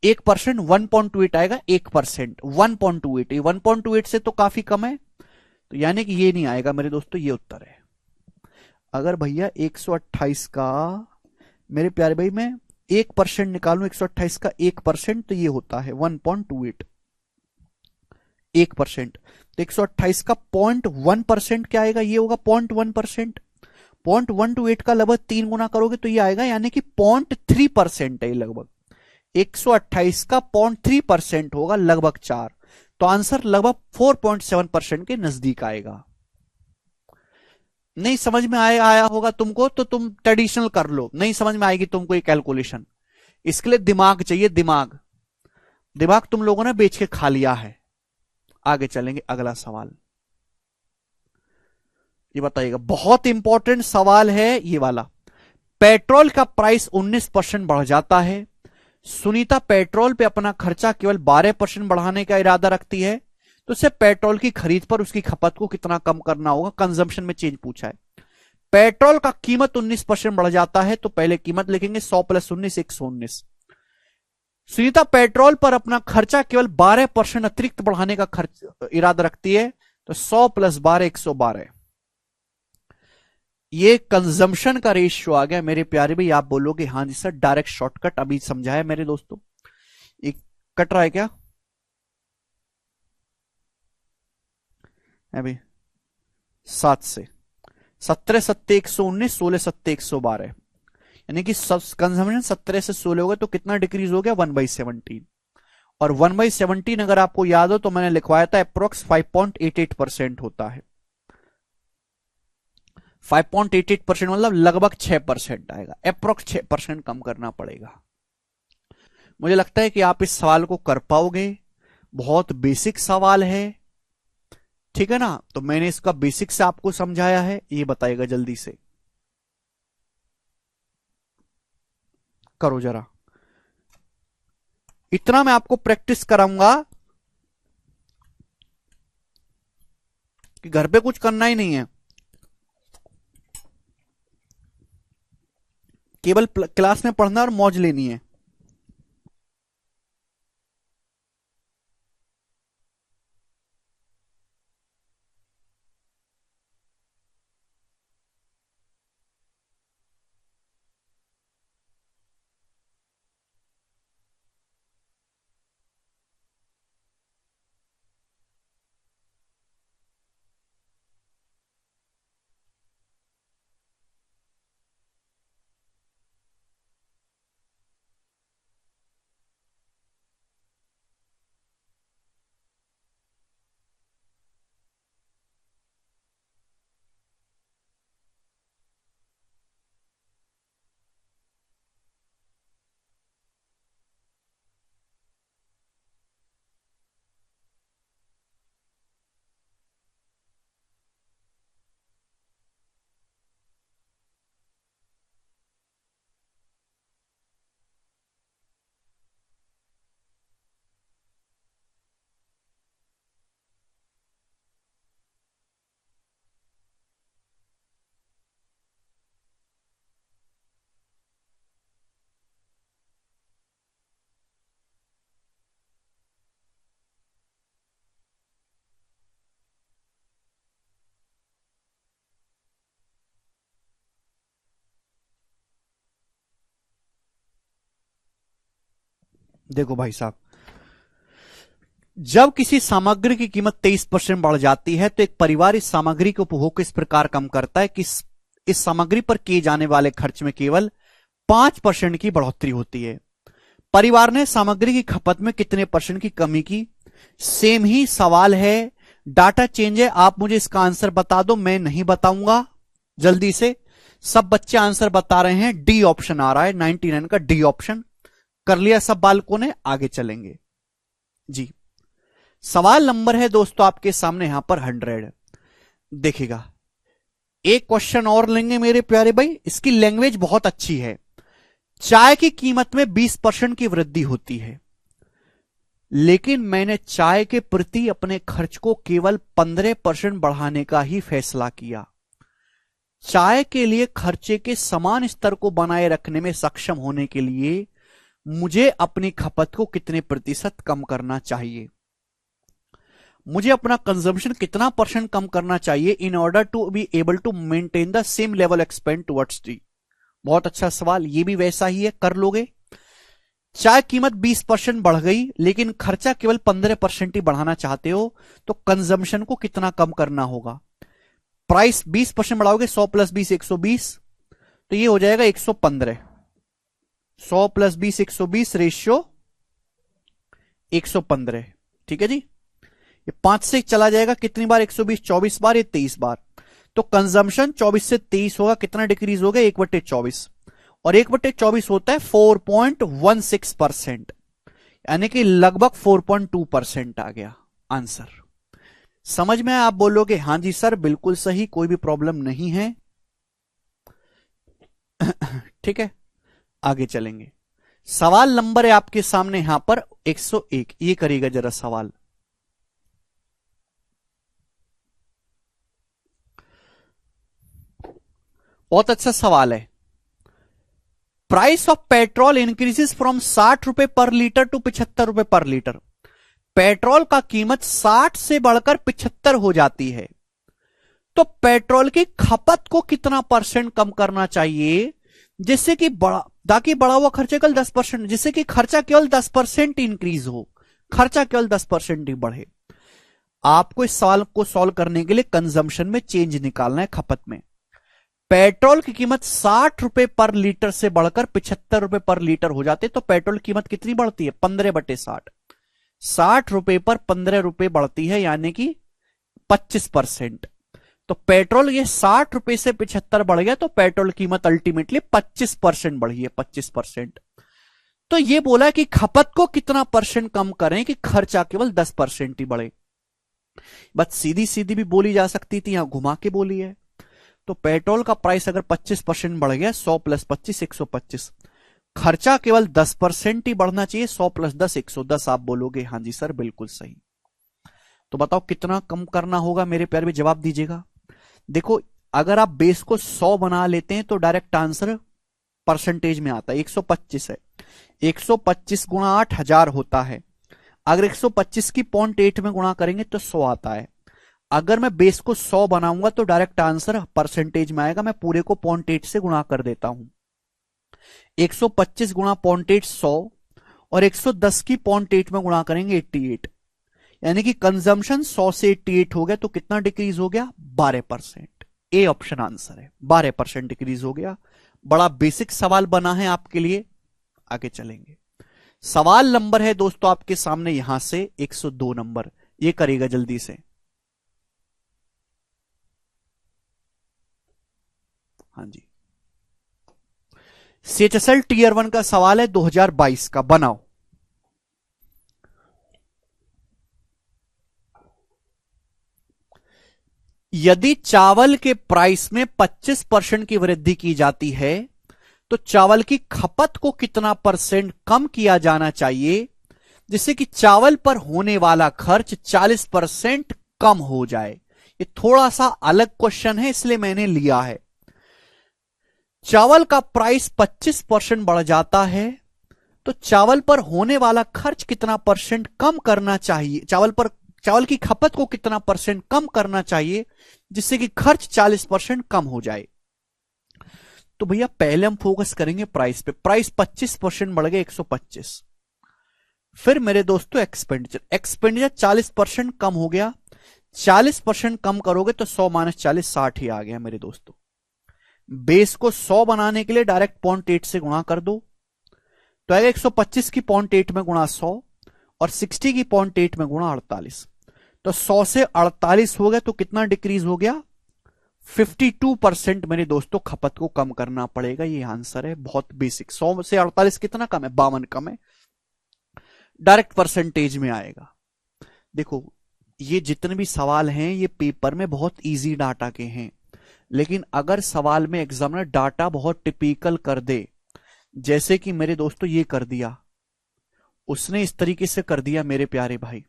1% 1.28 आएगा, 1% 1.28, 1.28 से तो काफी कम है, तो यानी कि ये नहीं आएगा मेरे दोस्तों, ये उत्तर है। अगर भैया 128 का, मेरे प्यारे भाई, मैं 1% निकालूं 128 का 1%, तो ये होता है 1.28, 1%। तो 128 का 0.1% क्या आएगा, ये होगा 0.1%। 0.128 का लगभग 3 गुना करोगे तो ये आएगा, यानी कि 0.3% है लगभग। 128 का 0.3% होगा, लगभग 4। तो आंसर लगभग 4.7% के नजदीक आएगा। नहीं समझ में आया होगा तुमको तो तुम ट्रेडिशनल कर लो, नहीं समझ में आएगी तुमको ये कैलकुलेशन, इसके लिए दिमाग चाहिए, दिमाग। दिमाग तुम लोगों ने बेच के खा लिया है। आगे चलेंगे, अगला सवाल ये बताइएगा, बहुत इंपॉर्टेंट सवाल है ये वाला। पेट्रोल का प्राइस 19% बढ़ जाता है। सुनीता पेट्रोल पे अपना खर्चा केवल 12% बढ़ाने का इरादा रखती है, तो उससे पेट्रोल की खरीद पर उसकी खपत को कितना कम करना होगा, कंजम्पशन में चेंज पूछा है। पेट्रोल का कीमत 19% बढ़ जाता है तो पहले कीमत लिखेंगे 100 प्लस 19 119। सुनीता पेट्रोल पर अपना खर्चा केवल 12% अतिरिक्त बढ़ाने का खर्च इरादा रखती है, तो 100 प्लस 12 112। ये कंजम्पशन का रेशियो आ गया मेरे प्यारे भाई। आप बोलोगे हाँ जी सर, डायरेक्ट शॉर्टकट अभी समझाया मेरे दोस्तों। एक कट रहा है क्या अभी, 7 से 17 सत्ते 119, 16 सत्ते 112, यानी कि कंजम्पशन 17 से 16 हो गए तो कितना डिक्रीज हो गया, 1/17। और 1/17 अगर आपको याद हो तो मैंने लिखवाया था अप्रोक्स 5.88% होता है। 5.88% मतलब लगभग 6% आएगा, अप्रोक्स 6% कम करना पड़ेगा। मुझे लगता है कि आप इस सवाल को कर पाओगे, बहुत बेसिक सवाल है, ठीक है ना। तो मैंने इसका बेसिक से आपको समझाया है, ये बताइएगा जल्दी से, करो जरा। इतना मैं आपको प्रैक्टिस कराऊंगा कि घर पे कुछ करना ही नहीं है, केवल क्लास में पढ़ना और मौज लेनी है। देखो भाई साहब, जब किसी सामग्री की कीमत 23% बढ़ जाती है तो एक परिवार इस सामग्री के उपभोग को इस प्रकार कम करता है कि इस सामग्री पर किए जाने वाले खर्च में केवल 5% की बढ़ोतरी होती है। परिवार ने सामग्री की खपत में कितने परसेंट की कमी की? सेम ही सवाल है, डाटा चेंज है। आप मुझे इसका आंसर बता दो, मैं नहीं बताऊंगा। जल्दी से सब बच्चे आंसर बता रहे हैं। डी ऑप्शन आ रहा है, 99 का डी ऑप्शन। कर लिया सब बालकों ने? आगे चलेंगे जी। सवाल नंबर है दोस्तों आपके सामने यहां पर 100। देखिएगा, एक क्वेश्चन और लेंगे मेरे प्यारे भाई। इसकी लैंग्वेज बहुत अच्छी है। चाय की कीमत में 20% की वृद्धि होती है, लेकिन मैंने चाय के प्रति अपने खर्च को केवल 15% बढ़ाने का ही फैसला किया। चाय के लिए खर्चे के समान स्तर को बनाए रखने में सक्षम होने के लिए मुझे अपनी खपत को कितने प्रतिशत कम करना चाहिए? मुझे अपना कंजम्पशन कितना परसेंट कम करना चाहिए in order to be able to maintain the same level expend towards T? बहुत अच्छा सवाल, ये भी वैसा ही है, कर लोगे। चाय कीमत 20% बढ़ गई, लेकिन खर्चा केवल 15% ही बढ़ाना चाहते हो, तो कंजम्पशन को कितना कम करना होगा? प्राइस 20% बढ़ाओगे, 100 प्लस 20 120, तो ये हो जाएगा 115। 100 प्लस 20 120 रेशियो 115। ठीक है जी। ये 5 से चला जाएगा कितनी बार? 120 24 बार, ये 23 बार। तो कंजम्पशन 24 से 23 होगा, कितना डिक्रीज हो गया? 1/24। और 1/24 होता है 4.16%, यानी कि लगभग 4.2% आ गया आंसर। समझ में आप बोलोगे हां जी सर बिल्कुल सही, कोई भी प्रॉब्लम नहीं है। ठीक है, आगे चलेंगे। सवाल नंबर है आपके सामने यहां पर 101। ये करिएगा जरा सवाल। बहुत अच्छा सवाल है। Price of petrol increases from 60 रुपए पर लीटर टू 75 रुपए पर लीटर। पेट्रोल का कीमत 60 से बढ़कर 75 हो जाती है, तो पेट्रोल की खपत को कितना परसेंट कम करना चाहिए जिससे कि ताकि बढ़ा हुआ खर्चा केवल 10%, जिससे कि खर्चा केवल 10% इंक्रीज हो, खर्चा केवल 10% ही बढ़े। आपको इस सवाल को सॉल्व करने के लिए कंजम्पशन में चेंज निकालना है, खपत में। पेट्रोल की कीमत 60 रुपए पर लीटर से बढ़कर 75 रुपए पर लीटर हो जाते, तो पेट्रोल की कीमत कितनी बढ़ती है? 15/60। 60 रुपए पर 15 रुपए बढ़ती है, यानी कि 25%। तो पेट्रोल ये 60 रुपए से 75 बढ़ गया, तो पेट्रोल की कीमत अल्टीमेटली 25% बढ़ी है, 25%। तो ये बोला कि खपत को कितना परसेंट कम करें कि खर्चा केवल 10% ही बढ़े। बस सीधी सीधी भी बोली जा सकती थी, यहां घुमा के बोली है। तो पेट्रोल का प्राइस अगर 25% बढ़ गया, 100 प्लस 25 125, खर्चा केवल 10% ही बढ़ना चाहिए। 100 प्लस 10 110। आप बोलोगे हां जी सर बिल्कुल सही। तो बताओ कितना कम करना होगा मेरे प्यारे भी, जवाब दीजिएगा। देखो, अगर आप बेस को 100 बना लेते हैं तो डायरेक्ट आंसर परसेंटेज में आता है। 125 है, 125 गुणा 8 1000 होता है। अगर 125 की 0.8 में गुणा करेंगे तो 100 आता है। अगर मैं बेस को 100 बनाऊंगा तो डायरेक्ट आंसर परसेंटेज में आएगा। मैं पूरे को 0.8 से गुणा कर देता हूं। 125 गुणा 0.8 100, और 110 की 0.8 में गुणा करेंगे 88, यानी कि कंजम्पशन 100 से 88 हो गया, तो कितना डिक्रीज हो गया? 12%। ए ऑप्शन आंसर है, 12% डिक्रीज हो गया। बड़ा बेसिक सवाल बना है आपके लिए। आगे चलेंगे। सवाल नंबर है दोस्तों आपके सामने यहां से 102 नंबर। ये करेगा जल्दी से। हाँ जी, CHSL टीयर 1 का सवाल है 2022 का। बनाओ। यदि चावल के प्राइस में 25% की वृद्धि की जाती है तो चावल की खपत को कितना परसेंट कम किया जाना चाहिए जिससे कि चावल पर होने वाला खर्च 40% कम हो जाए? ये थोड़ा सा अलग क्वेश्चन है, इसलिए मैंने लिया है। चावल का प्राइस 25% बढ़ जाता है तो चावल पर होने वाला खर्च कितना परसेंट कम करना चाहिए? चावल की खपत को कितना परसेंट कम करना चाहिए जिससे कि खर्च 40% कम हो जाए? तो भैया पहले हम फोकस करेंगे प्राइस पे। प्राइस 25% बढ़ गया 125, फिर मेरे दोस्तों एक्सपेंडिचर, एक्सपेंडिचर 40% कम हो गया, 40% कम करोगे तो 100 माइनस 40 60 ही आ गया मेरे दोस्तों। बेस को 100 बनाने के लिए डायरेक्ट 0.8 से गुणा कर दो तो आएगा 125 की 0.8 में गुणा 100 और 60 की 0.8 में गुणा 48। तो 100 से 48 हो गया तो कितना डिक्रीज हो गया, 52% मेरे दोस्तों खपत को कम करना पड़ेगा। ये आंसर है, बहुत बेसिक। 100 से 48 कितना कम है, 52 कम है, डायरेक्ट परसेंटेज में आएगा। देखो ये जितने भी सवाल हैं ये पेपर में बहुत इजी डाटा के हैं, लेकिन अगर सवाल में एग्जामिनर डाटा बहुत टिपिकल कर दे, जैसे कि मेरे दोस्तों ये कर दिया, उसने इस तरीके से कर दिया मेरे प्यारे भाई,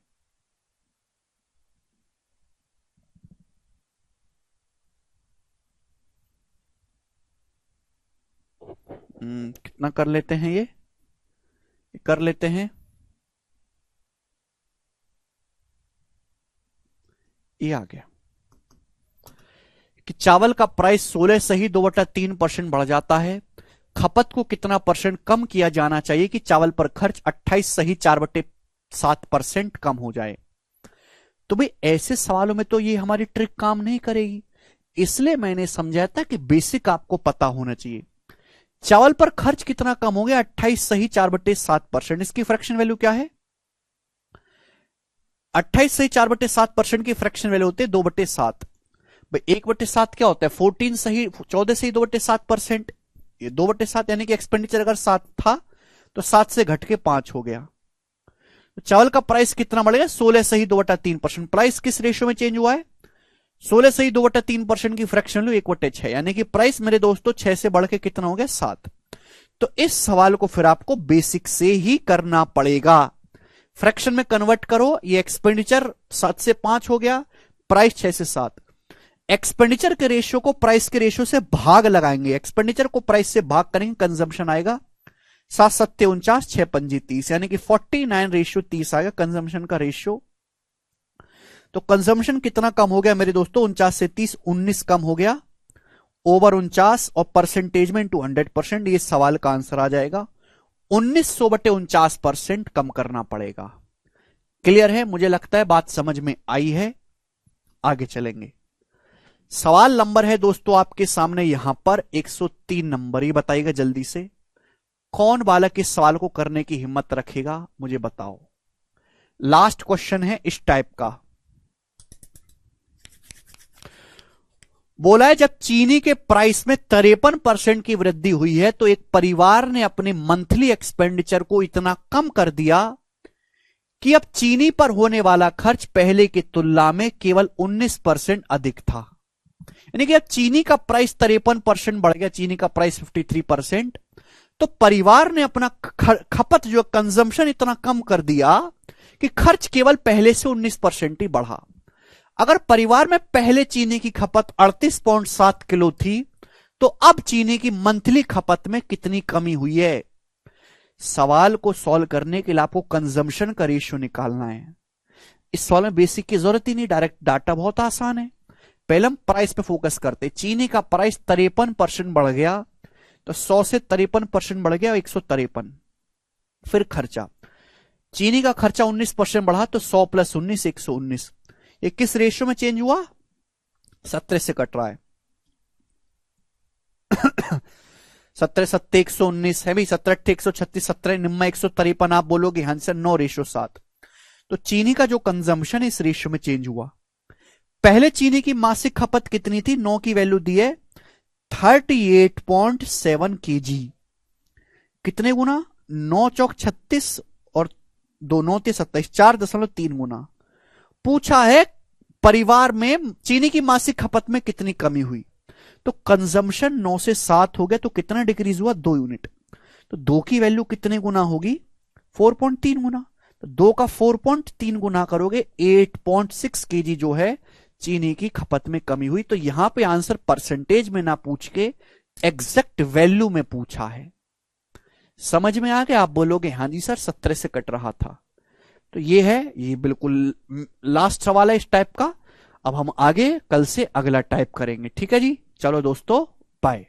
कितना कर लेते हैं, ये कर लेते हैं, ये आ गया कि चावल का प्राइस 16 से ही 2/3% बढ़ जाता है, खपत को कितना परसेंट कम किया जाना चाहिए कि चावल पर खर्च 28 सही 4/7% कम हो जाए। तो भाई ऐसे सवालों में तो ये हमारी ट्रिक काम नहीं करेगी, इसलिए मैंने समझाया था कि बेसिक आपको पता होना चाहिए। चावल पर खर्च कितना कम हो गया, 28 सही 4/7%। इसकी फ्रैक्शन वैल्यू क्या है, 28 सही 4/7% की फ्रैक्शन वैल्यू होती है 2/7। भाई 1/7 क्या होता है, 14 सही 14 सही 2/7%, ये 2/7 यानी कि एक्सपेंडिचर अगर 7 था तो 7 से घट के 5 हो गया। तो चावल का प्राइस कितना बढ़ेगा, 16 सही 2/3%। प्राइस किस रेशियो में चेंज हुआ है, 16 सही 2/3% की फ्रैक्शन वैल्यू 1/6, यानी कि प्राइस मेरे दोस्तों 6 से बढ़ के कितना हो गया, 7। तो इस सवाल को फिर आपको बेसिक से ही करना पड़ेगा, फ्रैक्शन में कन्वर्ट करो। ये एक्सपेंडिचर 7 से 5 हो गया, प्राइस 6 से 7। एक्सपेंडिचर के रेशियो को प्राइस के रेशियो से भाग लगाएंगे, एक्सपेंडिचर को प्राइस से भाग करेंगे, कंजम्पशन आएगा 7 सत्ते 49, 6 पंजी 30, यानी कि 49:30 आएगा कंजम्पशन का रेशियो। तो कंजम्पशन कितना कम हो गया मेरे दोस्तों, 49 से 30 19 कम हो गया, ओवर 49 और परसेंटेज में इंटू 100%। ये सवाल का आंसर आ जाएगा 1900/49% कम करना पड़ेगा। क्लियर है, मुझे लगता है बात समझ में आई है। आगे चलेंगे, सवाल नंबर है दोस्तों आपके सामने यहां पर 103 नंबर। ये बताइएगा जल्दी से, कौन बालक इस सवाल को करने की हिम्मत रखेगा, मुझे बताओ। लास्ट क्वेश्चन है इस टाइप का, बोला है जब चीनी के प्राइस में 53% की वृद्धि हुई है तो एक परिवार ने अपने मंथली एक्सपेंडिचर को इतना कम कर दिया कि अब चीनी पर होने वाला खर्च पहले की तुलना में केवल 19% अधिक था। यानी कि अब चीनी का प्राइस 53% बढ़ गया, चीनी का प्राइस 53%, तो परिवार ने अपना खपत जो कंजम्पशन इतना कम कर दिया कि खर्च केवल पहले से 19% ही बढ़ा। अगर परिवार में पहले चीनी की खपत 38.7 किलो थी तो अब चीनी की मंथली खपत में कितनी कमी हुई है। सवाल को सॉल्व करने के लिए आपको कंजम्पशन का रेशियो निकालना है। इस सवाल में बेसिक की जरूरत ही नहीं, डायरेक्ट डाटा बहुत आसान है। पहले हम प्राइस पे फोकस करते, चीनी का प्राइस 53% बढ़ गया तो 100 से 53% बढ़ गया 153। फिर खर्चा, चीनी का खर्चा 19% बढ़ा तो 100 + 19 119। ये किस रेशियो में चेंज हुआ, 17 से कट रहा है 17 सत्ते 119 है भाई, 17 8 136, 17 निम्मा 153 आप बोलोगे आंसर 9:7। तो चीनी का जो कंजम्पशन है इस रेशियो में चेंज हुआ। पहले चीनी की मासिक खपत कितनी थी, 9 की वैल्यू दी है 38.7 kg, कितने गुना, 9 चौक 36 और 2 9 27, 4.3 गुना। पूछा है परिवार में चीनी की मासिक खपत में कितनी कमी हुई, तो कंजम्पशन 9 से 7 हो गया तो कितना डिक्रीज हुआ, 2 यूनिट। तो 2 की वैल्यू कितने गुना होगी, 4.3 गुना। तो 2 का 4.3 गुना करोगे 8.6 kg जो है चीनी की खपत में कमी हुई। तो यहां पे आंसर परसेंटेज में ना पूछ के एग्जैक्ट वैल्यू में पूछा है। समझ में आ गया, आप बोलोगे हाँ जी सर 17 से कट रहा था। तो ये है, ये बिल्कुल लास्ट सवाल है इस टाइप का। अब हम आगे कल से अगला टाइप करेंगे, ठीक है जी। चलो दोस्तों, बाय।